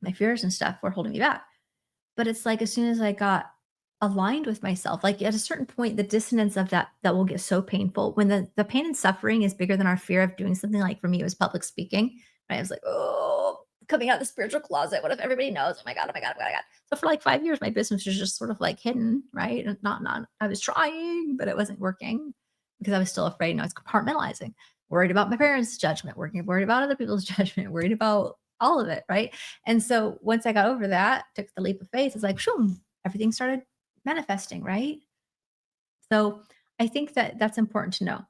My fears and stuff were holding me back. But it's like as soon as I got aligned with myself, like at a certain point, the dissonance of that will get so painful when the pain and suffering is bigger than our fear of doing something. Like for me, it was public speaking. Right? I was like, oh, coming out of the spiritual closet. What if everybody knows? Oh my God, oh my God, oh my God. So for like 5 years, my business was just sort of like hidden, right? And not I was trying, but it wasn't working because I was still afraid and I was compartmentalizing, worried about my parents' judgment, worried about other people's judgment, worried about all of it, right? And so once I got over that, took the leap of faith, it's like, boom, everything started manifesting, right? So I think that that's important to know.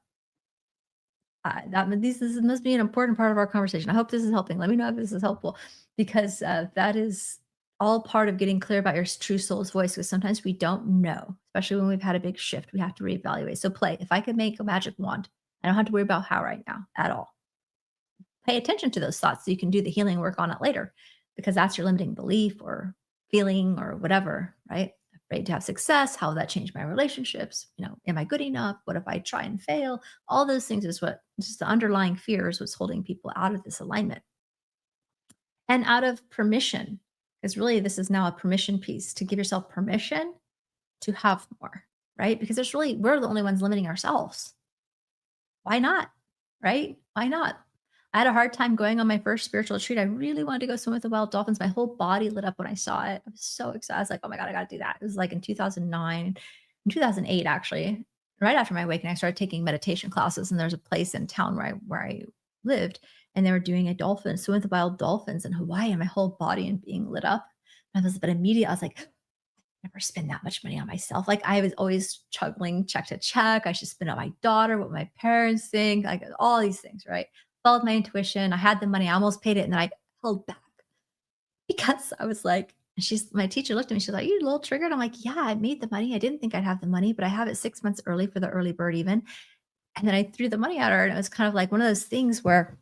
This must be an important part of our conversation. I hope this is helping. Let me know if this is helpful because that is all part of getting clear about your true soul's voice. Because sometimes we don't know, especially when we've had a big shift. We have to reevaluate. So play. If I could make a magic wand, I don't have to worry about how right now at all. Pay attention to those thoughts so you can do the healing work on it later because that's your limiting belief or feeling or whatever, right? Afraid to have success. How will that change my relationships? Am I good enough? What if I try and fail? All those things is what just the underlying fear is what's holding people out of this alignment and out of permission. Because really, this is now a permission piece to give yourself permission to have more, right? Because we're the only ones limiting ourselves. Why not? Right? Why not? I had a hard time going on my first spiritual retreat. I really wanted to go swim with the wild dolphins. My whole body lit up when I saw it. I was so excited. I was like, oh my God, I got to do that. It was like in 2009, in 2008, actually, right after my awakening, I started taking meditation classes. And there's a place in town where I lived, and they were doing a dolphin, swim with the wild dolphins in Hawaii, and my whole body and being lit up. But immediately I was like, never spend that much money on myself. Like I was always juggling check to check. I should spend on my daughter, what my parents think, like all these things, right? Followed my intuition. I had the money. I almost paid it. And then I held back because I was like, my teacher looked at me. She's like, you a little triggered? I'm like, yeah, I made the money. I didn't think I'd have the money, but I have it 6 months early for the early bird even. And then I threw the money at her. And it was kind of like one of those things where,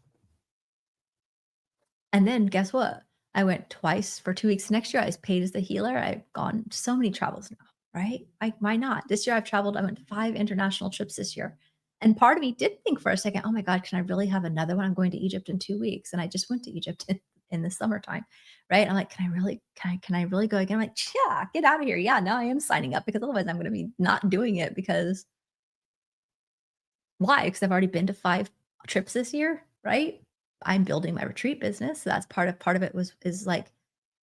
and then guess what? I went twice for 2 weeks. Next year, I was paid as the healer. I've gone so many travels now, right? Why not? This year I've traveled. I went to 5 international trips this year. And part of me did think for a second, oh my God, can I really have another one? I'm going to Egypt in 2 weeks. And I just went to Egypt in the summertime, right? I'm like, can I really go again? I'm like, yeah, get out of here. Yeah, no, I am signing up because otherwise I'm going to be not doing it because why? Because I've already been to 5 trips this year, right? I'm building my retreat business. So that's part of it was is like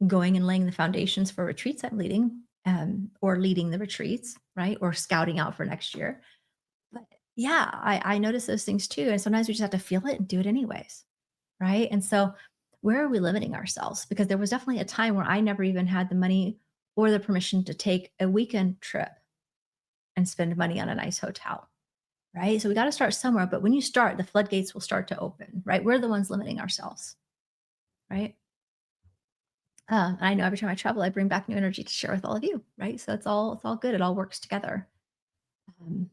going and laying the foundations for retreats I'm leading, or leading the retreats, right? Or scouting out for next year. But yeah, I notice those things too. And sometimes we just have to feel it and do it anyways, right? And so where are we limiting ourselves? Because there was definitely a time where I never even had the money or the permission to take a weekend trip and spend money on a nice hotel. Right? So we got to start somewhere. But when you start, the floodgates will start to open, right? We're the ones limiting ourselves, right? And I know every time I travel, I bring back new energy to share with all of you, right? So it's all good. It all works together. Um,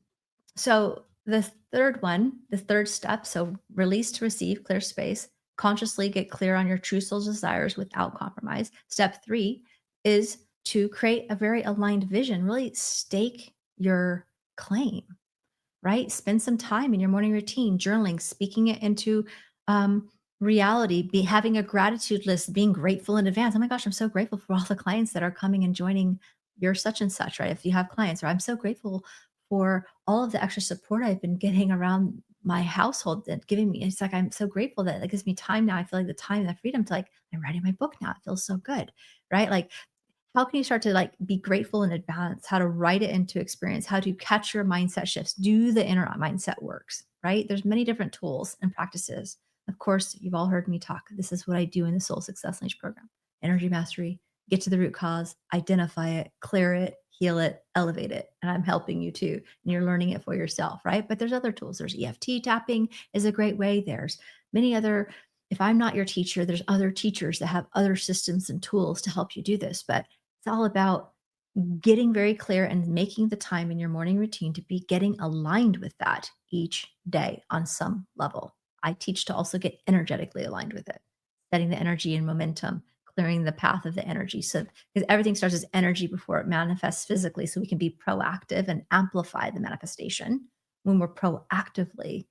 so the third step, so release to receive, clear space, consciously get clear on your true soul's desires without compromise. Step 3 is to create a very aligned vision, really stake your claim, right? Spend some time in your morning routine, journaling, speaking it into reality, be having a gratitude list, being grateful in advance. Oh my gosh, I'm so grateful for all the clients that are coming and joining your such and such, right? If you have clients, or I'm so grateful for all of the extra support I've been getting around my household that giving me. It's like I'm so grateful that it gives me time now. I feel like the time and the freedom to like, I'm writing my book now. It feels so good, right? Like how can you start to like be grateful in advance, how to write it into experience, how to catch your mindset shifts, do the inner mindset works, right? There's many different tools and practices. Of course, you've all heard me talk. This is what I do in the Soul Success Unleashed program. Energy mastery, get to the root cause, identify it, clear it, heal it, elevate it. And I'm helping you too. And you're learning it for yourself, right? But there's other tools. There's EFT tapping is a great way. There's many other, if I'm not your teacher, there's other teachers that have other systems and tools to help you do this. But it's all about getting very clear and making the time in your morning routine to be getting aligned with that each day on some level. I teach to also get energetically aligned with it, setting the energy and momentum, clearing the path of the energy. So, because everything starts as energy before it manifests physically, so we can be proactive and amplify the manifestation when we're proactively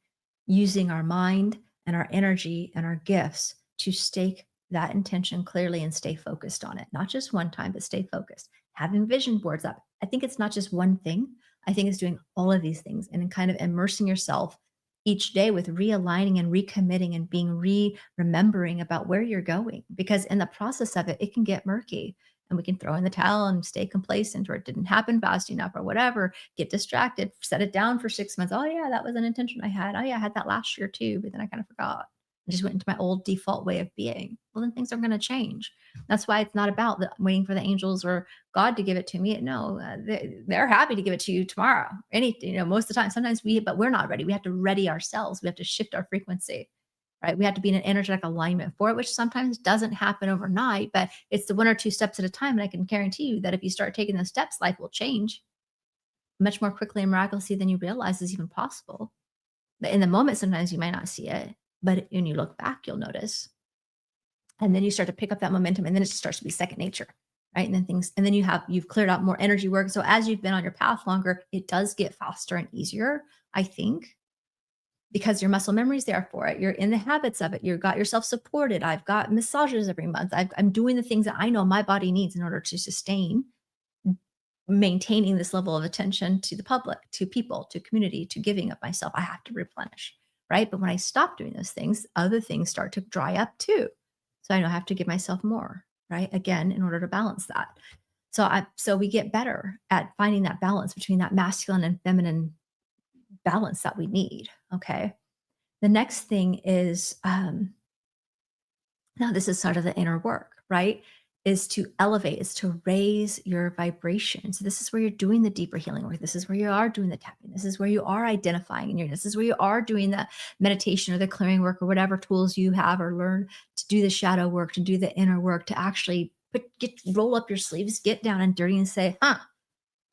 using our mind and our energy and our gifts to stake that intention clearly and stay focused on it. Not just one time, but stay focused. Having vision boards up. I think it's not just one thing. I think it's doing all of these things and then kind of immersing yourself each day with realigning and recommitting and being remembering about where you're going. Because in the process of it, it can get murky and we can throw in the towel and stay complacent or it didn't happen fast enough or whatever, get distracted, set it down for 6 months. Oh, yeah, that was an intention I had. Oh, yeah, I had that last year too, but then I kind of forgot. I just went into my old default way of being. Well, then things are going to change. That's why it's not about waiting for the angels or God to give it to me. No, they're happy to give it to you tomorrow. Most of the time. Sometimes but we're not ready. We have to ready ourselves. We have to shift our frequency, right? We have to be in an energetic alignment for it, which sometimes doesn't happen overnight, but it's the 1 or 2 steps at a time. And I can guarantee you that if you start taking those steps, life will change much more quickly and miraculously than you realize is even possible. But in the moment, sometimes you might not see it, but when you look back, you'll notice. And then you start to pick up that momentum and then it just starts to be second nature, right? And then you've cleared out more energy work. So as you've been on your path longer, it does get faster and easier, I think, because your muscle memory is there for it. You're in the habits of it. You've got yourself supported. I've got massages every month. I'm doing the things that I know my body needs in order to sustain maintaining this level of attention to the public, to people, to community, to giving of myself. I have to replenish, right? But when I stop doing those things, other things start to dry up too. So I know I have to give myself more, right? Again, in order to balance that. So we get better at finding that balance between that masculine and feminine balance that we need. Okay. The next thing is now this is sort of the inner work, right? Is to elevate, is to raise your vibration. So this is where you're doing the deeper healing work. This is where you are doing the tapping. This is where you are identifying and this is where you are doing the meditation or the clearing work or whatever tools you have or learn to do the shadow work, to do the inner work, to actually roll up your sleeves, get down and dirty and say,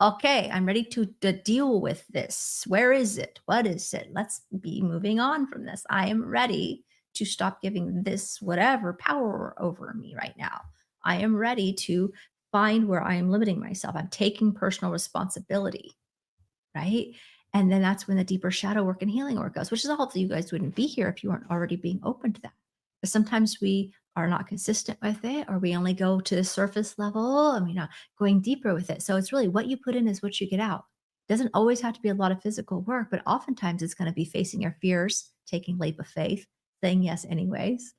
okay, I'm ready to deal with this. Where is it? What is it? Let's be moving on from this. I am ready to stop giving this whatever power over me right now. I am ready to find where I am limiting myself. I'm taking personal responsibility, right? And then that's when the deeper shadow work and healing work goes, which is all you guys wouldn't be here if you weren't already being open to that. But sometimes we are not consistent with it, or we only go to the surface level and we're not going deeper with it. So it's really what you put in is what you get out. Doesn't always have to be a lot of physical work, but oftentimes it's going to be facing your fears, taking leap of faith, saying yes anyways,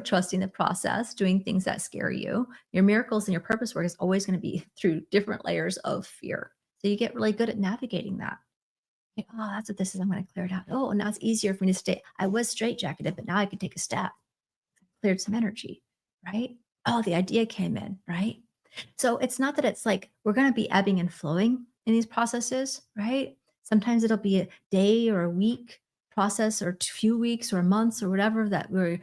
trusting the process, doing things that scare you. Your miracles and your purpose work is always going to be through different layers of fear. So you get really good at navigating that. Like, oh, that's what this is. I'm going to clear it out. Oh, now it's easier for me to stay. I was straitjacketed, but now I can take a step, cleared some energy, right? Oh, the idea came in, right? So it's not that it's like we're going to be ebbing and flowing in these processes, right? Sometimes it'll be a day or a week process or a few weeks or months or whatever that we're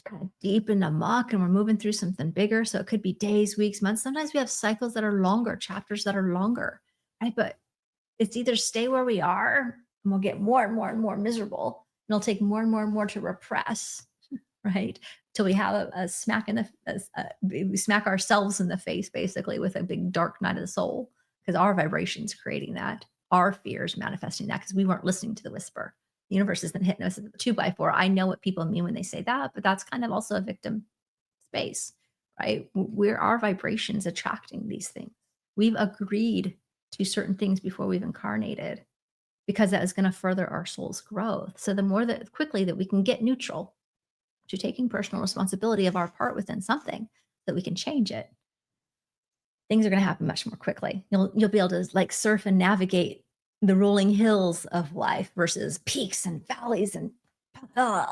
kind of deep in the muck and we're moving through something bigger. So it could be days, weeks, months. Sometimes we have cycles that are longer, chapters that are longer, right? But it's either stay where we are and we'll get more and more and more miserable. And it'll take more and more and more to repress, right? Till we have a smack in the we smack ourselves in the face basically with a big dark night of the soul because our vibrations creating that, our fears manifesting that because we weren't listening to the whisper. The universe has been hitting us with a 2x4. I know what people mean when they say that, but that's kind of also a victim space, right? We're our vibrations attracting these things. We've agreed to certain things before we've incarnated because that is going to further our soul's growth. So the more that quickly that we can get neutral to taking personal responsibility of our part within something that we can change it, things are going to happen much more quickly. You'll be able to like surf and navigate the rolling hills of life versus peaks and valleys and you know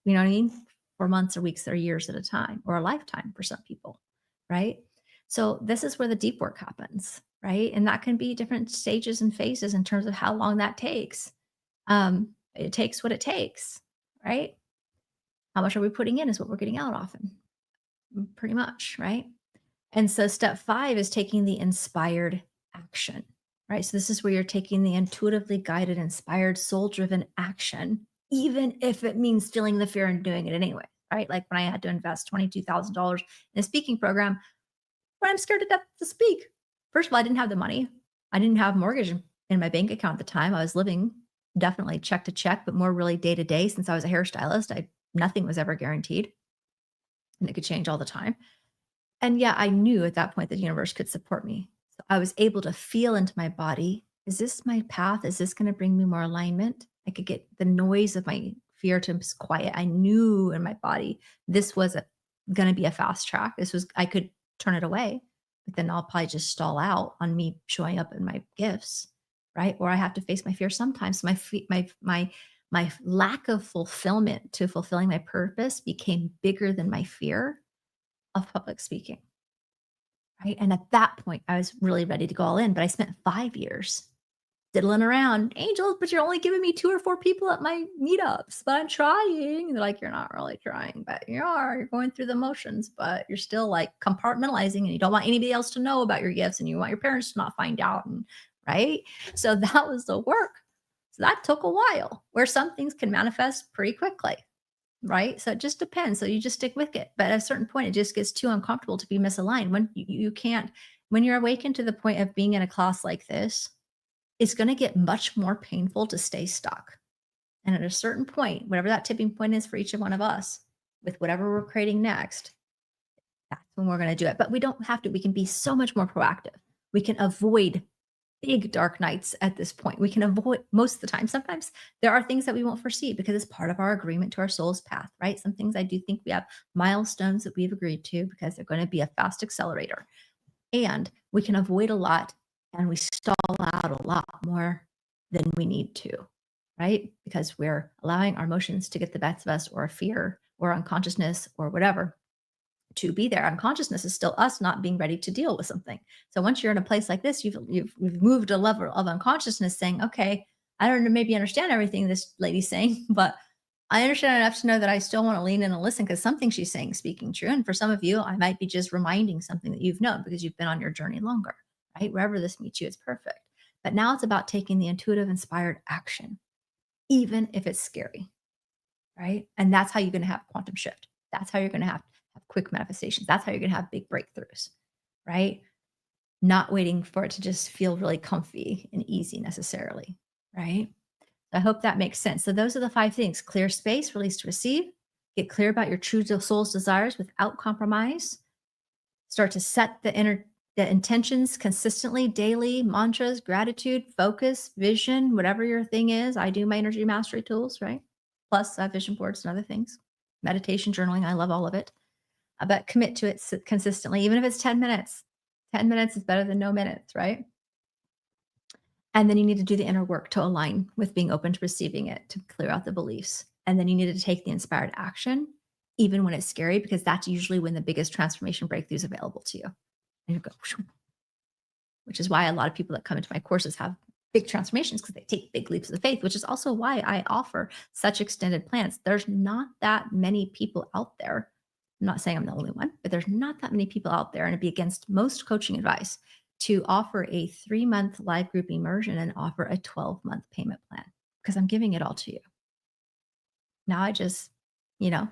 what I mean? For months or weeks or years at a time or a lifetime for some people, right? So this is where the deep work happens, right? And that can be different stages and phases in terms of how long that takes. It takes what it takes, right? How much are we putting in is what we're getting out often, pretty much, right? And so step 5 is taking the inspired action, right? So this is where you're taking the intuitively guided, inspired, soul-driven action, even if it means feeling the fear and doing it anyway, right? Like when I had to invest $22,000 in a speaking program, when I'm scared to death to speak. First of all, I didn't have the money. I didn't have mortgage in my bank account at the time. I was living definitely check to check, but more really day to day since I was a hairstylist. Nothing was ever guaranteed and it could change all the time. And yeah, I knew at that point that the universe could support me. So I was able to feel into my body. Is this my path? Is this going to bring me more alignment? I could get the noise of my fear to quiet. I knew in my body this was going to be a fast track. I could turn it away, but then I'll probably just stall out on me showing up in my gifts, right? Or I have to face my fear sometimes. My lack of fulfillment to fulfilling my purpose became bigger than my fear of public speaking, right? And at that point, I was really ready to go all in, but I spent 5 years diddling around. Angels, but you're only giving me 2 or 4 people at my meetups, but I'm trying. And they're like, you're not really trying, but you are. You're going through the motions, but you're still like compartmentalizing and you don't want anybody else to know about your gifts and you want your parents to not find out. And right. So that was the work. So that took a while where some things can manifest pretty quickly. Right? So it just depends. So you just stick with it. But at a certain point, it just gets too uncomfortable to be misaligned. When you can't, when you're awakened to the point of being in a class like this, it's going to get much more painful to stay stuck. And at a certain point, whatever that tipping point is for each one of us, with whatever we're creating next, that's when we're going to do it. But we don't have to. We can be so much more proactive. We can avoid big dark nights at this point. We can avoid most of the time. Sometimes there are things that we won't foresee because it's part of our agreement to our soul's path, right? Some things I do think we have milestones that we've agreed to because they're going to be a fast accelerator. And we can avoid a lot and we stall out a lot more than we need to, right? Because we're allowing our emotions to get the best of us or fear or unconsciousness or whatever to be there. Unconsciousness is still us not being ready to deal with something. So once you're in a place like this, you've moved a level of unconsciousness saying, okay, I don't maybe understand everything this lady's saying, but I understand enough to know that I still want to lean in and listen because something she's saying is speaking true. And for some of you, I might be just reminding something that you've known because you've been on your journey longer, right? Wherever this meets you, it's perfect. But now it's about taking the intuitive, inspired action, even if it's scary, right? And that's how you're going to have quantum shift. That's how you're going to have quick manifestations. That's how you're going to have big breakthroughs, right? Not waiting for it to just feel really comfy and easy necessarily, right? So I hope that makes sense. So those are the 5 things: clear space, release to receive, Get clear about your true soul's desires without compromise. Start to set the intentions consistently, daily, mantras, gratitude, focus, vision, whatever your thing is. I do my energy mastery tools, right? Plus, vision boards and other things. Meditation, journaling, I love all of it. But commit to it consistently, even if it's 10 minutes. 10 minutes is better than no minutes, right? And then you need to do the inner work to align with being open to receiving it, to clear out the beliefs. And then you need to take the inspired action, even when it's scary, because that's usually when the biggest transformation breakthrough is available to you. And you go, "Shoo," which is why a lot of people that come into my courses have big transformations because they take big leaps of faith, which is also why I offer such extended plans. There's not that many people out there. I'm not saying I'm the only one, but there's not that many people out there, and it'd be against most coaching advice to offer a 3-month live group immersion and offer a 12-month payment plan because I'm giving it all to you. Now I just, you know,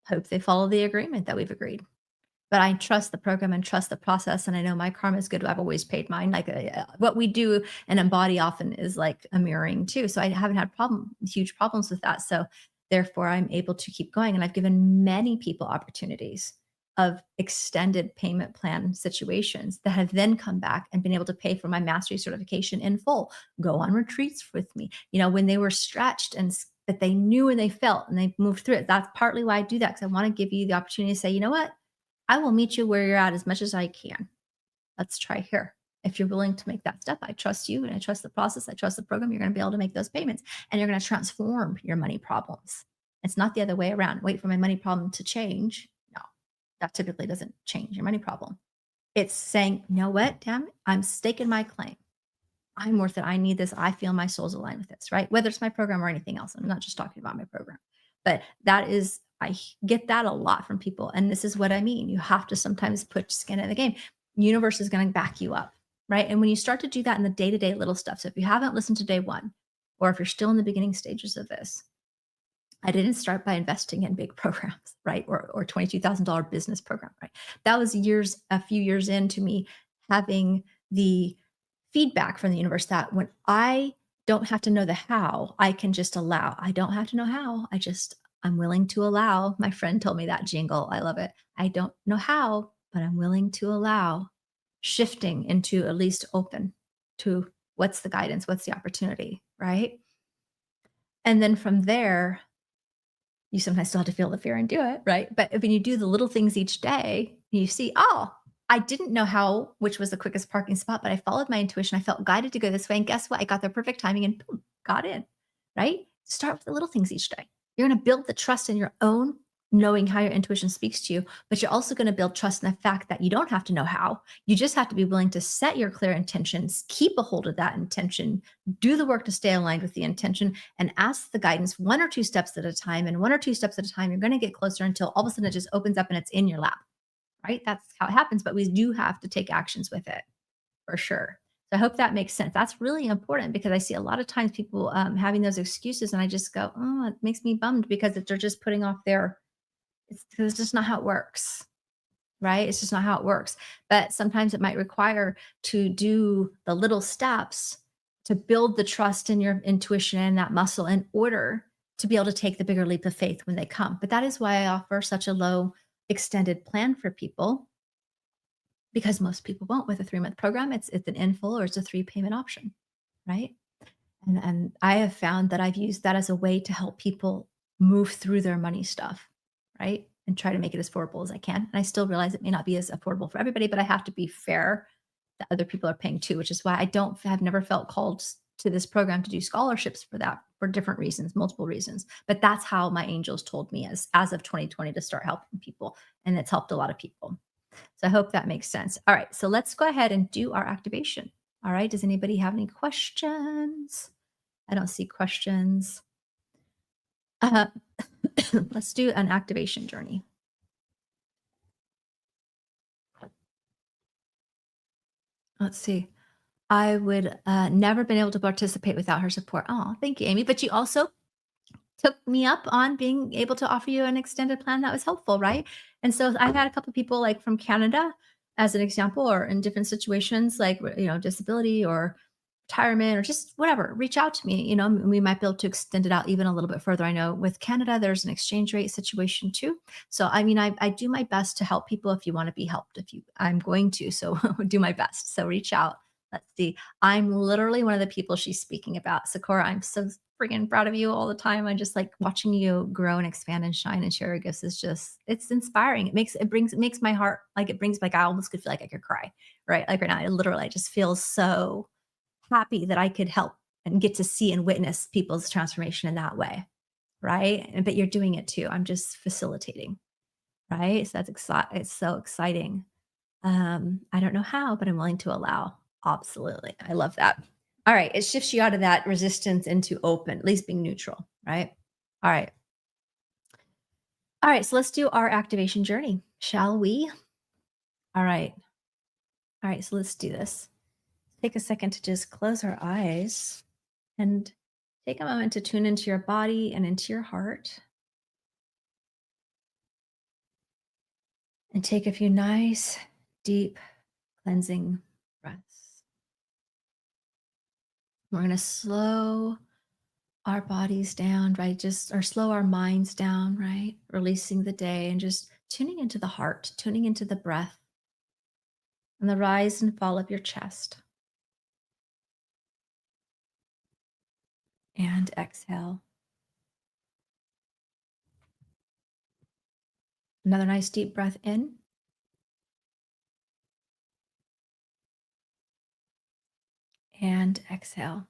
hope they follow the agreement that we've agreed. But I trust the program and trust the process, and I know my karma is good. I've always paid mine. Like, what we do and embody often is like a mirroring too. So I haven't had huge problems with that. So therefore, I'm able to keep going. And I've given many people opportunities of extended payment plan situations that have then come back and been able to pay for my mastery certification in full, go on retreats with me. When they were stretched and that they knew and they felt and they moved through it. That's partly why I do that, because I want to give you the opportunity to say, you know what? I will meet you where you're at as much as I can. Let's try here. If you're willing to make that step, I trust you and I trust the process. I trust the program. You're going to be able to make those payments and you're going to transform your money problems. It's not the other way around. Wait for my money problem to change. No, that typically doesn't change your money problem. It's saying, you know what, damn it, I'm staking my claim. I'm worth it. I need this. I feel my soul's aligned with this, right? Whether it's my program or anything else. I'm not just talking about my program, but I get that a lot from people. And this is what I mean. You have to sometimes put skin in the game. Universe is going to back you up, right? And when you start to do that in the day-to-day little stuff. So if you haven't listened to day one, or if you're still in the beginning stages of this, I didn't start by investing in big programs, right? Or $22,000 business program, right? That was a few years into me having the feedback from the universe that when I don't have to know the how, I can just allow. I don't have to know how. I'm willing to allow. My friend told me that jingle. I love it. I don't know how, but I'm willing to allow shifting into at least open to what's the guidance, what's the opportunity, right? And then from there, you sometimes still have to feel the fear and do it, right? But when you do the little things each day, you see, oh, I didn't know how, which was the quickest parking spot, but I followed my intuition. I felt guided to go this way. And guess what? I got the perfect timing and boom, got in, right? Start with the little things each day. You're going to build the trust in your own knowing how your intuition speaks to you, but you're also going to build trust in the fact that you don't have to know how. You just have to be willing to set your clear intentions, keep a hold of that intention, do the work to stay aligned with the intention, and ask the guidance 1 or 2 steps at a time. And 1 or 2 steps at a time, you're going to get closer until all of a sudden it just opens up and it's in your lap, right? That's how it happens. But we do have to take actions with it for sure. So I hope that makes sense. That's really important because I see a lot of times people having those excuses, and I just go, oh, it makes me bummed because they're just putting off it's just not how it works, right? It's just not how it works. But sometimes it might require to do the little steps to build the trust in your intuition and that muscle in order to be able to take the bigger leap of faith when they come. But that is why I offer such a low extended plan for people, because most people won't with a 3-month program. It's an in full or it's a 3 payment option, right? And I have found that I've used that as a way to help people move through their money stuff, right? And try to make it as affordable as I can. And I still realize it may not be as affordable for everybody, but I have to be fair that other people are paying too, which is why have never felt called to this program to do scholarships for that for different reasons, multiple reasons. But that's how my angels told me as of 2020 to start helping people. And it's helped a lot of people. So I hope that makes sense. All right. So let's go ahead and do our activation. All right. Does anybody have any questions? I don't see questions. Let's do an activation journey. Let's see. I would never been able to participate without her support. Oh, thank you, Amy. But you also took me up on being able to offer you an extended plan that was helpful, right? And so I had a couple of people like from Canada as an example, or in different situations like disability or retirement or just whatever, reach out to me. And we might be able to extend it out even a little bit further. I know with Canada, there's an exchange rate situation too. So, I mean, I do my best to help people if you want to be helped. If you, I'm going to, so do my best. So reach out. Let's see. I'm literally one of the people she's speaking about. Sakura, I'm so freaking proud of you all the time. I just like watching you grow and expand and shine and share your gifts is just, it's inspiring. It makes my heart, like it brings, like I almost could feel like I could cry, right? Like right now, I literally I just feel so happy that I could help and get to see and witness people's transformation in that way, right? But you're doing it too. I'm just facilitating, right? So that's it's so exciting. I don't know how, but I'm willing to allow. Absolutely. I love that. All right. It shifts you out of that resistance into open, at least being neutral, right? All right. All right. So let's do our activation journey, shall we? All right. All right. So let's do this. Take a second to just close our eyes and take a moment to tune into your body and into your heart and take a few nice, deep, cleansing breaths. We're going to slow our bodies down, right? Just or slow our minds down, right? Releasing the day and just tuning into the heart, tuning into the breath and the rise and fall of your chest. And exhale. Another nice deep breath in and exhale.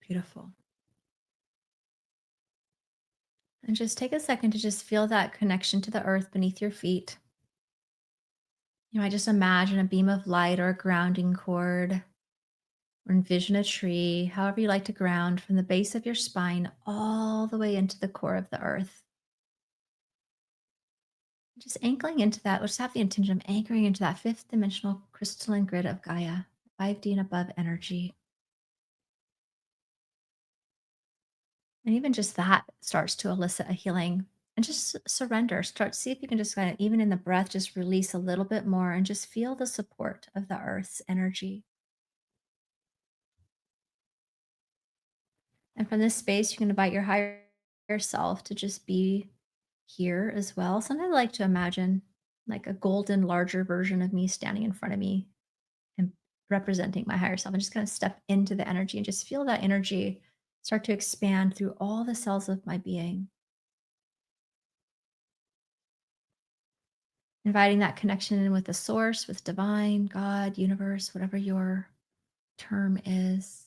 Beautiful. And just take a second to just feel that connection to the earth beneath your feet. You might just imagine a beam of light or a grounding cord, or envision a tree, however you like to ground, from the base of your spine all the way into the core of the earth. Just anchoring into that, let's have the intention of anchoring into that fifth dimensional crystalline grid of Gaia, 5D and above energy. And even just that starts to elicit a healing. And just surrender. Start, see if you can just kind of, even in the breath, just release a little bit more and just feel the support of the earth's energy. And from this space, you can invite your higher self to just be here as well. Sometimes I like to imagine like a golden, larger version of me standing in front of me and representing my higher self and just kind of step into the energy and just feel that energy start to expand through all the cells of my being. Inviting that connection in with the source, with divine, God, universe, whatever your term is.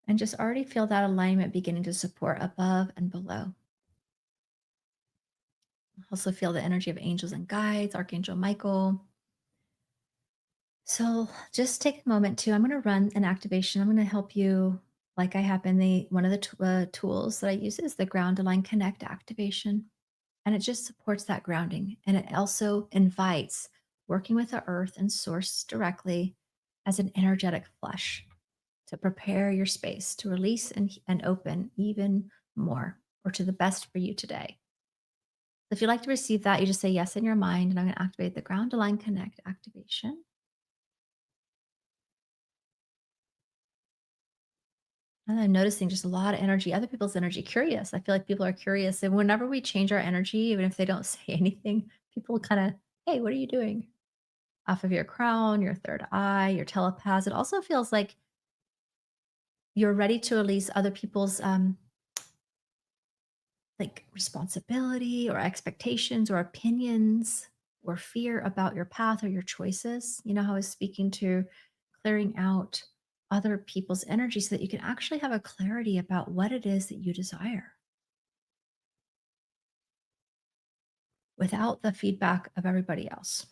And just already feel that alignment beginning to support above and below. Also feel the energy of angels and guides, Archangel Michael. So just take a moment to, I'm going to run an activation. I'm going to help you like I have in the, one of the tools that I use is the Ground Align Connect activation. And it just supports that grounding. And it also invites working with the earth and source directly as an energetic flush to prepare your space to release and open even more or to the best for you today. If you'd like to receive that, you just say yes in your mind, and I'm going to activate the Ground Align Connect activation. And I'm noticing just a lot of energy, other people's energy, curious. I feel like people are curious. And whenever we change our energy, even if they don't say anything, people kind of, hey, what are you doing? Off of your crown, your third eye, your telepath. It also feels like you're ready to release other people's like responsibility or expectations or opinions or fear about your path or your choices. You know how I was speaking to clearing out other people's energy so that you can actually have a clarity about what it is that you desire without the feedback of everybody else,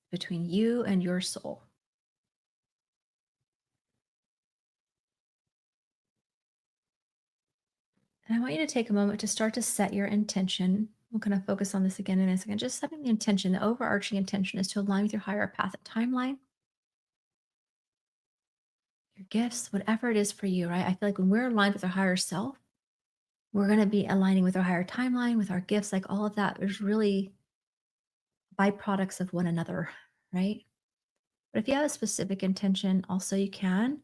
between you and your soul. And I want you to take a moment to start to set your intention. We'll kind of focus on this again in a second. Just setting the intention, the overarching intention is to align with your higher path and timeline, your gifts, whatever it is for you, right? I feel like when we're aligned with our higher self, We're going to be aligning with our higher timeline, with our gifts, like all of that. There's really byproducts of one another, right? But if you have a specific intention, also you can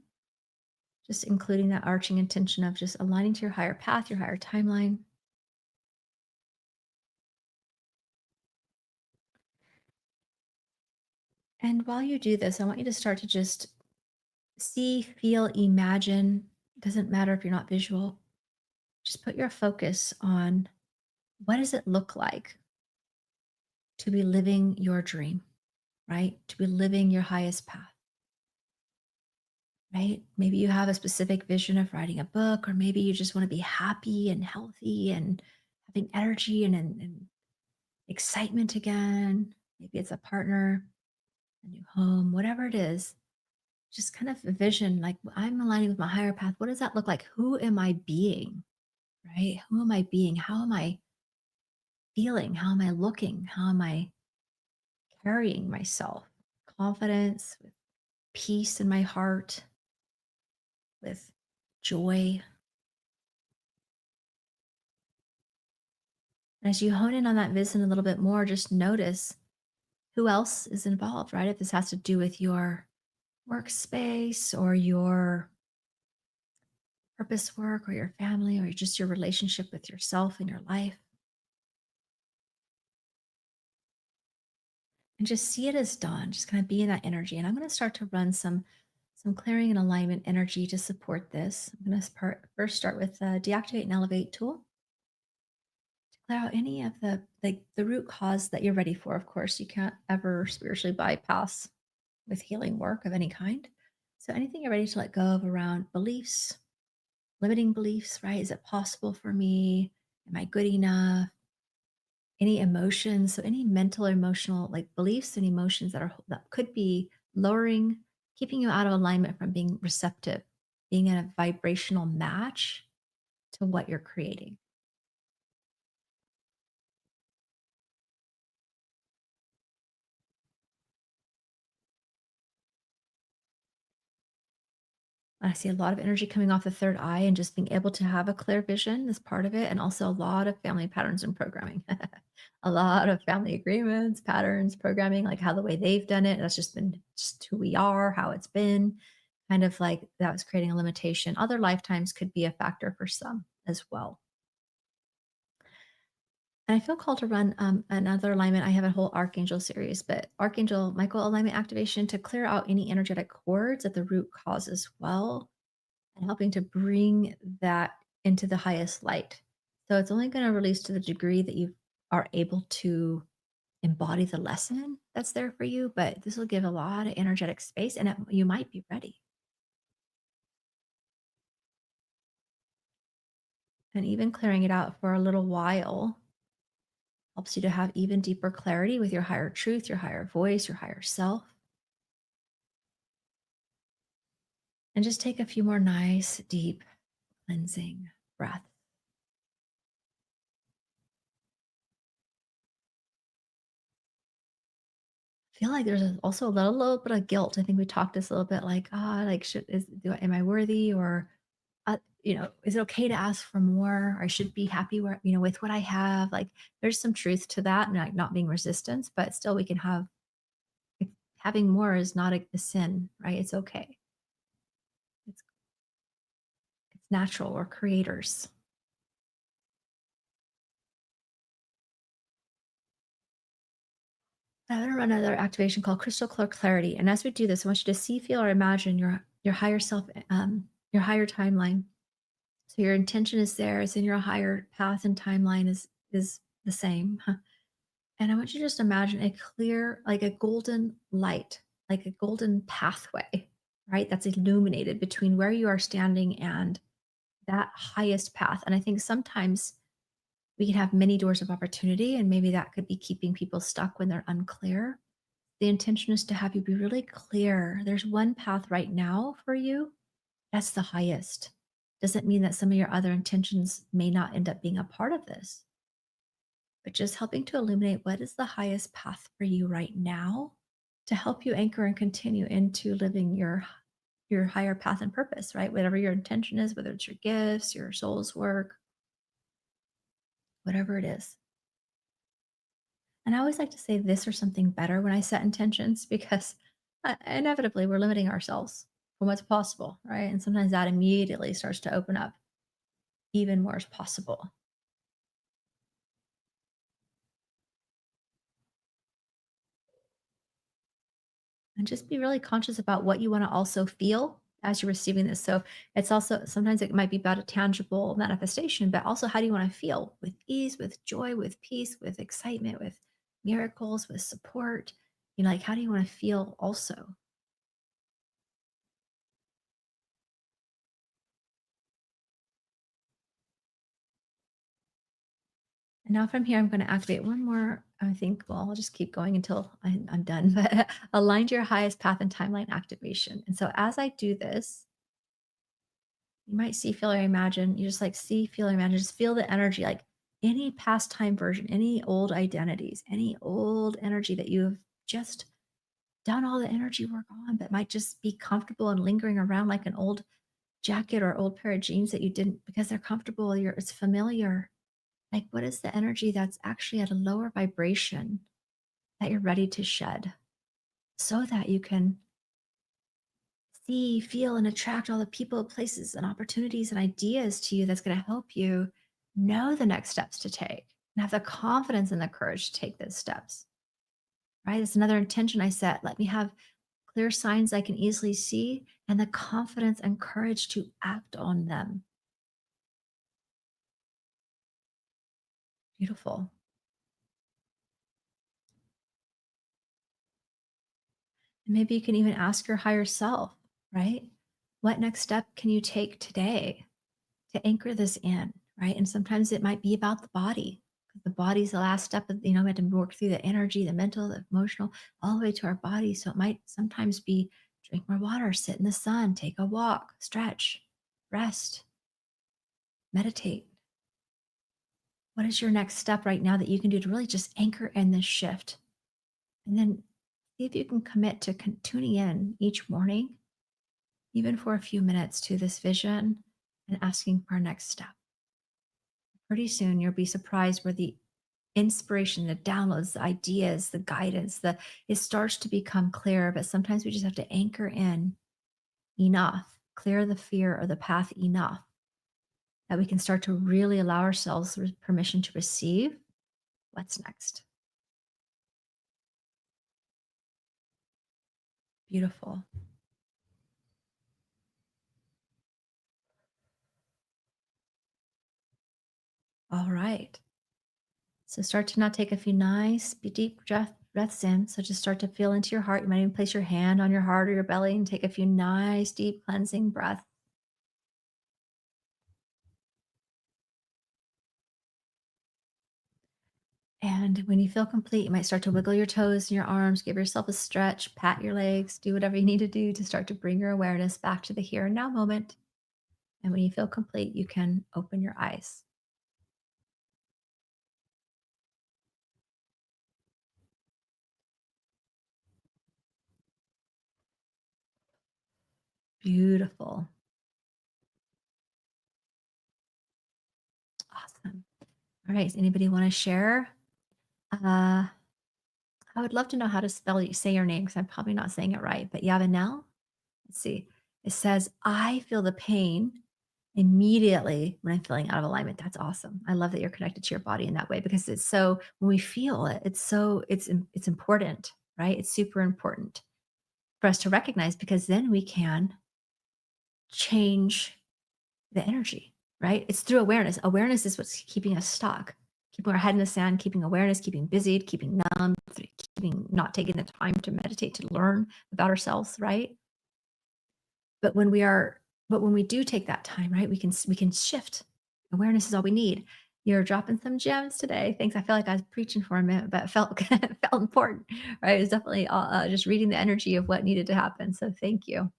just including that arching intention of just aligning to your higher path, your higher timeline. And while you do this, I want you to start to just see, feel, imagine. It doesn't matter if you're not visual. Just put your focus on what does it look like to be living your dream, right? To be living your highest path, right? Maybe you have a specific vision of writing a book, or maybe you just want to be happy and healthy and having energy and excitement again. Maybe it's a partner, a new home, whatever it is. Just kind of a vision like I'm aligning with my higher path. What does that look like? Who am I being? Right? Who am I being? How am I feeling? How am I looking? How am I carrying myself? Confidence, with peace in my heart, with joy. And as you hone in on that vision a little bit more, just notice who else is involved, right? If this has to do with your workspace or your purpose work or your family or just your relationship with yourself and your life, and just see it as done. Just kind of be in that energy. And I'm going to start to run some clearing and alignment energy to support this. I'm going to first start with the deactivate and elevate tool to clear out any of the root cause that you're ready for. Of course, you can't ever spiritually bypass with healing work of any kind. So anything you're ready to let go of around beliefs, limiting beliefs, right? Is it possible for me? Am I good enough? Any emotions, so any mental or emotional like beliefs and emotions that could be lowering, keeping you out of alignment from being receptive, being in a vibrational match to what you're creating. I see a lot of energy coming off the third eye and just being able to have a clear vision is part of it. And also a lot of family patterns and programming. A lot of family agreements, patterns, programming, like how the way they've done it. That's just been just who we are, how it's been. Kind of like that was creating a limitation. Other lifetimes could be a factor for some as well. And I feel called to run another alignment. I have a whole Archangel series, but Archangel Michael alignment activation to clear out any energetic cords at the root cause as well and helping to bring that into the highest light. So it's only going to release to the degree that you are able to embody the lesson that's there for you, but this will give a lot of energetic space and you might be ready. And even clearing it out for a little while helps you to have even deeper clarity with your higher truth, your higher voice, your higher self. And just take a few more nice, deep, cleansing breaths. Feel like there's also a little bit of guilt. I think we talked this a little bit like, like, am I worthy? Or, is it okay to ask for more? Or I should be happy with what I have. Like, there's some truth to that and like not being resistance, but still we can having more is not a sin, right? It's okay. It's, it's natural. We're creators. I'm going to run another activation called Crystal Clear Clarity. And as we do this, I want you to see, feel, or imagine your higher self, your higher timeline. So your intention is there, it's in your higher path and timeline is the same. Huh? And I want you to just imagine a clear, like a golden light, like a golden pathway, right? That's illuminated between where you are standing and that highest path. And I think sometimes we can have many doors of opportunity, and maybe that could be keeping people stuck when they're unclear. The intention is to have you be really clear. There's one path right now for you. That's the highest. Doesn't mean that some of your other intentions may not end up being a part of this, but just helping to illuminate what is the highest path for you right now to help you anchor and continue into living your higher path and purpose, right? Whatever your intention is, whether it's your gifts, your soul's work, whatever it is. And I always like to say this or something better when I set intentions because inevitably we're limiting ourselves from what's possible, right? And sometimes that immediately starts to open up even more is possible. And just be really conscious about what you want to also feel as you're receiving this. So it's also sometimes it might be about a tangible manifestation, but also how do you want to feel with ease, with joy, with peace, with excitement, with miracles, with support? Like how do you want to feel also? And now from here, I'm going to activate one more. I think, well, I'll just keep going until I'm done, but align to your highest path and timeline activation. And so as I do this, you might see, feel, or imagine. You just like see, feel, or imagine. Just feel the energy, like any past time version, any old identities, any old energy that you've just done all the energy work on, but might just be comfortable and lingering around like an old jacket or old pair of jeans that you didn't because they're comfortable. It's familiar. Like, what is the energy that's actually at a lower vibration that you're ready to shed so that you can see, feel, and attract all the people, places, and opportunities and ideas to you that's going to help you know the next steps to take and have the confidence and the courage to take those steps, right? It's another intention I set. Let me have clear signs I can easily see and the confidence and courage to act on them. Beautiful. And maybe you can even ask your higher self, right? What next step can you take today to anchor this in, right? And sometimes it might be about the body. 'Cause the body's the last step of, we have to work through the energy, the mental, the emotional, all the way to our body. So it might sometimes be drink more water, sit in the sun, take a walk, stretch, rest, meditate. What is your next step right now that you can do to really just anchor in this shift? And then see if you can commit to tuning in each morning, even for a few minutes, to this vision and asking for our next step. Pretty soon you'll be surprised where the inspiration, the downloads, the ideas, the guidance, it starts to become clearer. But sometimes we just have to anchor in enough, clear the fear or the path enough that we can start to really allow ourselves permission to receive what's next. Beautiful. All right. So start to now take a few nice, deep breaths in. So just start to feel into your heart. You might even place your hand on your heart or your belly and take a few nice, deep cleansing breaths. And when you feel complete, you might start to wiggle your toes and your arms, give yourself a stretch, pat your legs, do whatever you need to do to start to bring your awareness back to the here and now moment. And when you feel complete, you can open your eyes. Beautiful. Awesome. All right. Does anybody want to share? I would love to know how to say your name because I'm probably not saying it right. But Yavanel, let's see. It says, I feel the pain immediately when I'm feeling out of alignment. That's awesome. I love that you're connected to your body in that way because it's so when we feel it, it's important, right? It's super important for us to recognize because then we can change the energy, right? It's through awareness. Awareness is what's keeping us stuck, keeping our head in the sand, keeping awareness, keeping busy, keeping numb, keeping not taking the time to meditate, to learn about ourselves, right? But when we are but when we do take that time, right, we can shift. Awareness is all we need. You're dropping some gems today. Thanks. I feel like I was preaching for a minute, but it felt felt important, right? It was definitely just reading the energy of what needed to happen. So thank you.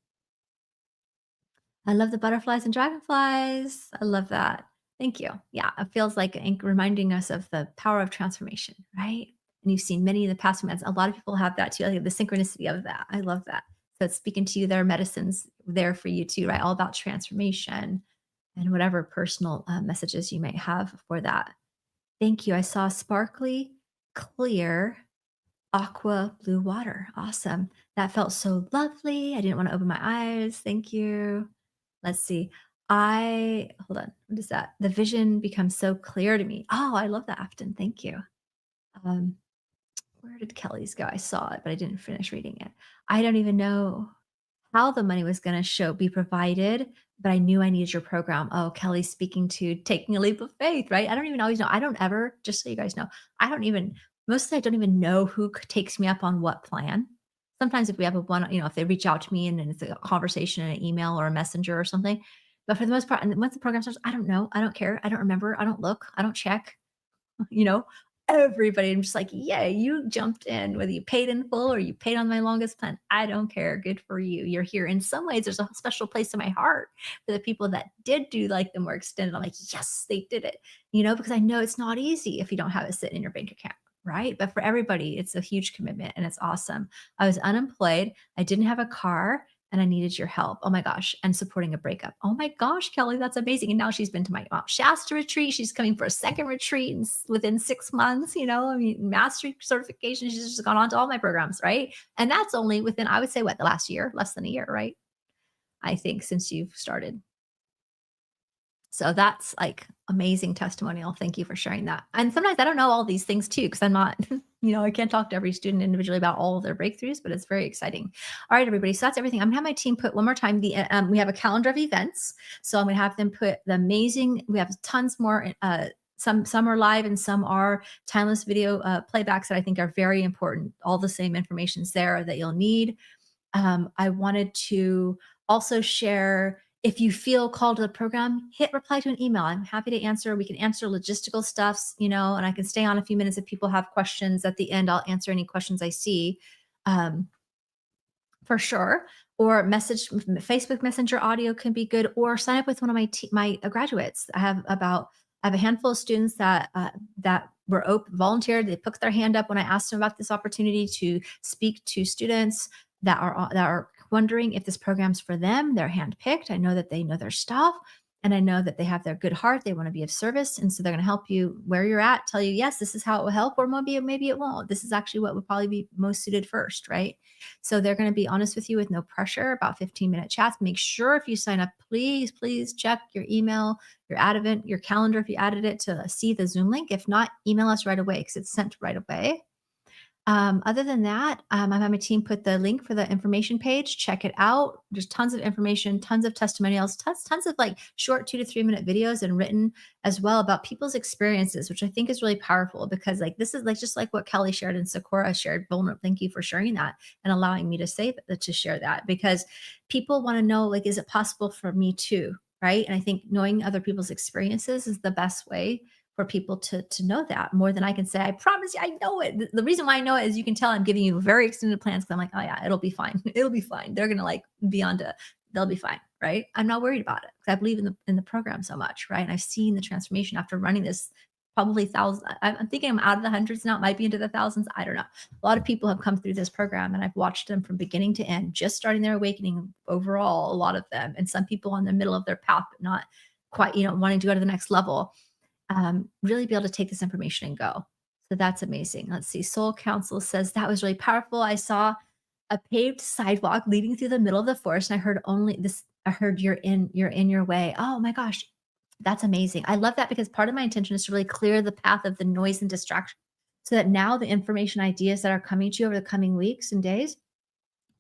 I love the butterflies and dragonflies. I love that. Thank you. Yeah, it feels like reminding us of the power of transformation, right? And you've seen many in the past moments. A lot of people have that too. I think the synchronicity of that. I love that. So it's speaking to you. There are medicines there for you too, right? All about transformation and whatever personal messages you may have for that. Thank you. I saw sparkly, clear, aqua blue water. Awesome. That felt so lovely. I didn't want to open my eyes. Thank you. Let's see. I hold on. What is that? The vision becomes so clear to me. Oh, I love that, Afton. Thank you. Um, where did Kelly's go? I saw it, but I didn't finish reading it. I don't even know how the money was gonna show be provided, but I knew I needed your program. Oh, Kelly's speaking to taking a leap of faith, right? I don't even always know. I don't ever, just so you guys know, I don't even mostly I don't even know who takes me up on what plan. Sometimes if we have a one, if they reach out to me and it's a conversation in an email or a messenger or something. But for the most part, and once the program starts, I don't know. I don't care. I don't remember. I don't look. I don't check. you know, everybody. I'm just like, yeah, you jumped in, whether you paid in full or you paid on my longest plan. I don't care. Good for you. You're here. In some ways, there's a special place in my heart for the people that did do like the more extended. I'm like, yes, they did it, because I know it's not easy if you don't have it sitting in your bank account. Right. But for everybody, it's a huge commitment and it's awesome. I was unemployed. I didn't have a car and I needed your help. Oh my gosh. And supporting a breakup. Oh my gosh, Kelly, that's amazing. And now she's been to my Mount Shasta retreat. She's coming for a second retreat within 6 months. I mean, mastery certification. She's just gone on to all my programs, right? And that's only within, I would say, what, the last year, less than a year, right? I think since you've started. So that's like amazing testimonial. Thank you for sharing that. And sometimes I don't know all these things too, because I'm not, I can't talk to every student individually about all of their breakthroughs, but it's very exciting. All right, everybody. So that's everything. I'm gonna have my team put one more time. We have a calendar of events. So I'm gonna have them put the amazing, we have tons more. Some are live and some are timeless video playbacks that I think are very important. All the same information's there that you'll need. I wanted to also share if you feel called to the program, hit reply to an email. I'm happy to answer. We can answer logistical stuffs, and I can stay on a few minutes if people have questions at the end. I'll answer any questions I see. Um, for sure. Or Facebook Messenger audio can be good. Or sign up with one of my graduates. I have a handful of students that were volunteered. They put their hand up when I asked them about this opportunity to speak to students that are wondering if this program's for them. They're handpicked. I know that they know their stuff. And I know that they have their good heart. They want to be of service. And so they're going to help you where you're at, tell you, yes, this is how it will help, or maybe it won't. This is actually what would probably be most suited first, right? So they're going to be honest with you with no pressure, about 15-minute chats. Make sure if you sign up, please check your email, your calendar if you added it to see the Zoom link. If not, email us right away because it's sent right away. Other than that, I'm having my team put the link for the information page. Check it out. There's tons of information, tons of testimonials, tons of like short 2 to 3 minute videos and written as well about people's experiences, which I think is really powerful because like this is like just like what Kelly shared and Sakura shared. Vulnerable. Thank you for sharing that and allowing me to to share that because people want to know like, is it possible for me too? Right. And I think knowing other people's experiences is the best way for people to know that more than I can say. I promise you, I know it. The reason why I know it is you can tell I'm giving you very extended plans because I'm like, oh yeah, it'll be fine. It'll be fine. They're gonna like be on to, they'll be fine, right? I'm not worried about it because I believe in the program so much, right? And I've seen the transformation after running this probably thousands. I'm thinking I'm out of the hundreds now. It might be into the thousands. I don't know. A lot of people have come through this program and I've watched them from beginning to end, just starting their awakening overall, a lot of them, and some people on the middle of their path, but not quite, wanting to go to the next level. Really be able to take this information and go. So that's amazing. Let's see. Soul Council says that was really powerful. I saw a paved sidewalk leading through the middle of the forest, and I heard only this. I heard you're in your way. Oh my gosh, that's amazing. I love that because part of my intention is to really clear the path of the noise and distraction, so that now the information ideas that are coming to you over the coming weeks and days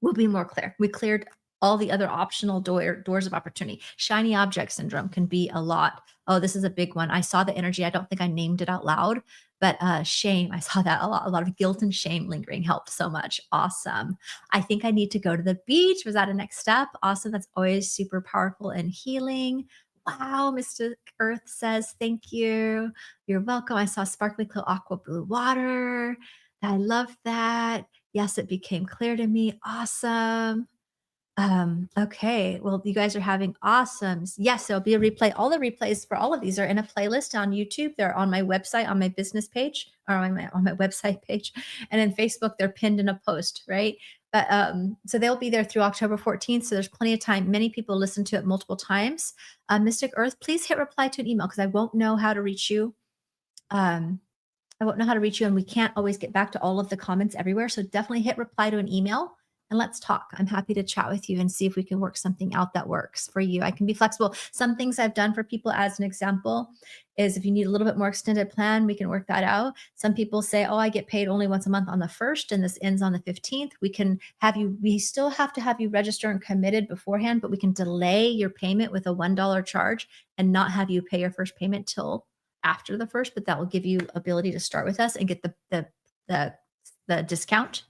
will be more clear. We cleared all the other optional doors of opportunity. Shiny object syndrome can be a lot. Oh, this is a big one. I saw the energy. I don't think I named it out loud, but shame. I saw that a lot. A lot of guilt and shame lingering helped so much. Awesome. I think I need to go to the beach. Was that a next step? Awesome. That's always super powerful and healing. Wow, Mr. Earth says, thank you. You're welcome. I saw sparkly clear aqua blue water. I love that. Yes, it became clear to me. Awesome. Okay. Well, you guys are having awesome. Yes, there'll be a replay. All the replays for all of these are in a playlist on YouTube. They're on my website, on my business page, or on my website page. And in Facebook, they're pinned in a post, right? But so they'll be there through October 14th. So there's plenty of time. Many people listen to it multiple times. Mystic Earth, please hit reply to an email because I won't know how to reach you um, I won't know how to reach you, and we can't always get back to all of the comments everywhere. So definitely hit reply to an email and let's talk. I'm happy to chat with you and see if we can work something out that works for you. I can be flexible. Some things I've done for people, as an example, is if you need a little bit more extended plan, we can work that out. Some people say, oh, I get paid only once a month on the 1st and this ends on the 15th. We can have you, we still have to have you register and committed beforehand, but we can delay your payment with a $1 charge and not have you pay your first payment till after the 1st, but that will give you ability to start with us and get the the discount,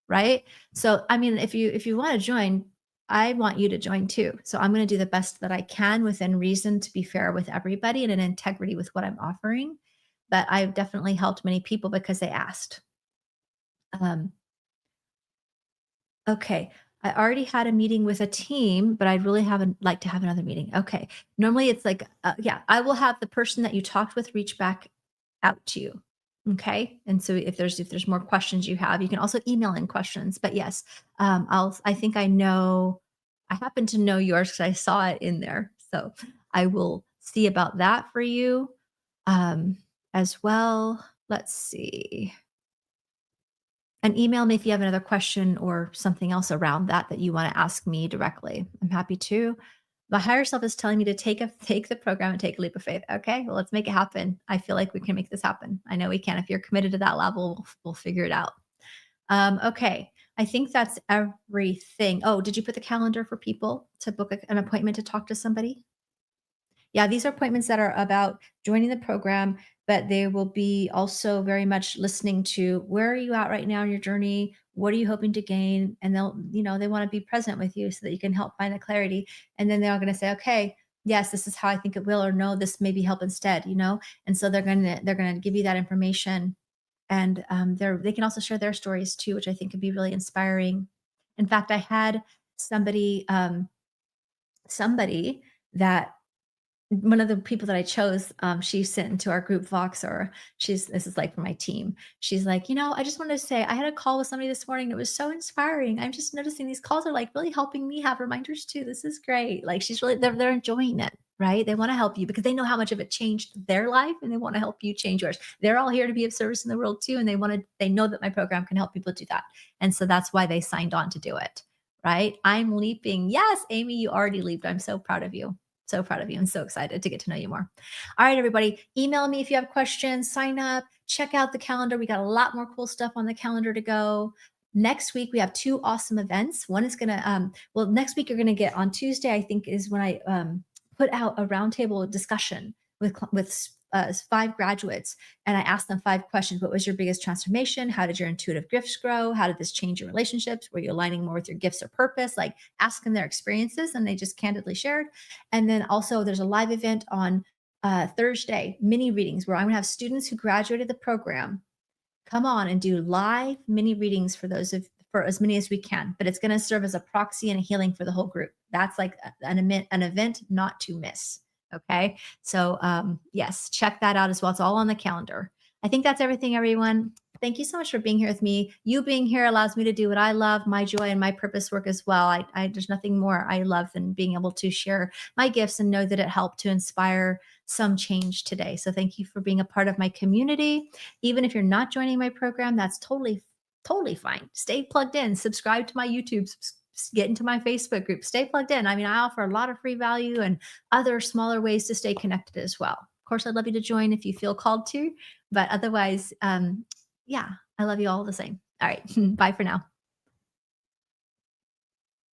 right? So, I mean, if you want to join, I want you to join too. So I'm going to do the best that I can within reason to be fair with everybody and in integrity with what I'm offering. But I've definitely helped many people because they asked. Um, Okay. I already had a meeting with a team, but I'd really haven't like to have another meeting. Okay. Normally it's like, yeah, I will have the person that you talked with reach back out to you. Okay. And so if there's more questions you have, you can also email in questions. But yes, I think I happen to know yours because I saw it in there. So I will see about that for you um as well. Let's see, and email me if you have another question or something else around that that you want to ask me directly. I'm happy to. My higher self is telling me to take the program and take a leap of faith. Okay, well, let's make it happen. I feel like we can make this happen. I know we can. If you're committed to that level, we'll figure it out. Okay, I think that's everything. Oh, did you put the calendar for people to book an appointment to talk to somebody? Yeah, these are appointments that are about joining the program, but they will be also very much listening to where are you at right now in your journey? What are you hoping to gain? And they want to be present with you so that you can help find the clarity. And then they're going to say, okay, yes, this is how I think it will, or no, this maybe help instead. And so they're gonna give you that information, and they can also share their stories too, which I think could be really inspiring. In fact, I had somebody that one of the people that I chose, she sent into our group Voxer. This is like for my team. She's like, I just wanted to say I had a call with somebody this morning. It was so inspiring. I'm just noticing these calls are like really helping me have reminders too. This is great. Like they're enjoying it, right? They want to help you because they know how much of it changed their life and they want to help you change yours. They're all here to be of service in the world too. And they know that my program can help people do that. And so that's why they signed on to do it. Right. I'm leaping. Yes, Amy, you already leaped. I'm so proud of you. So proud of you and so excited to get to know you more. All right, everybody, email me if you have questions, sign up, check out the calendar. We got a lot more cool stuff on the calendar to go. Next week, we have two awesome events. One is going to, next week, you're going to get on Tuesday, I think, is when I put out a roundtable discussion with 5 graduates. And I asked them 5 questions. What was your biggest transformation? How did your intuitive gifts grow? How did this change your relationships? Were you aligning more with your gifts or purpose? Like ask them their experiences, and they just candidly shared. And then also there's a live event on Thursday, mini readings, where I'm going to have students who graduated the program come on and do live mini readings for as many as we can, but it's going to serve as a proxy and a healing for the whole group. That's like an event not to miss. Okay. So, yes, check that out as well. It's all on the calendar. I think that's everything, everyone. Thank you so much for being here with me. You being here allows me to do what I love, my joy and my purpose work as well. There's nothing more I love than being able to share my gifts and know that it helped to inspire some change today. So thank you for being a part of my community. Even if you're not joining my program, that's totally fine. Stay plugged in, subscribe to my YouTube, get into my Facebook group, stay plugged in. I mean, I offer a lot of free value and other smaller ways to stay connected as well. Of course, I'd love you to join if you feel called to, but otherwise, yeah, I love you all the same. All right. Bye for now.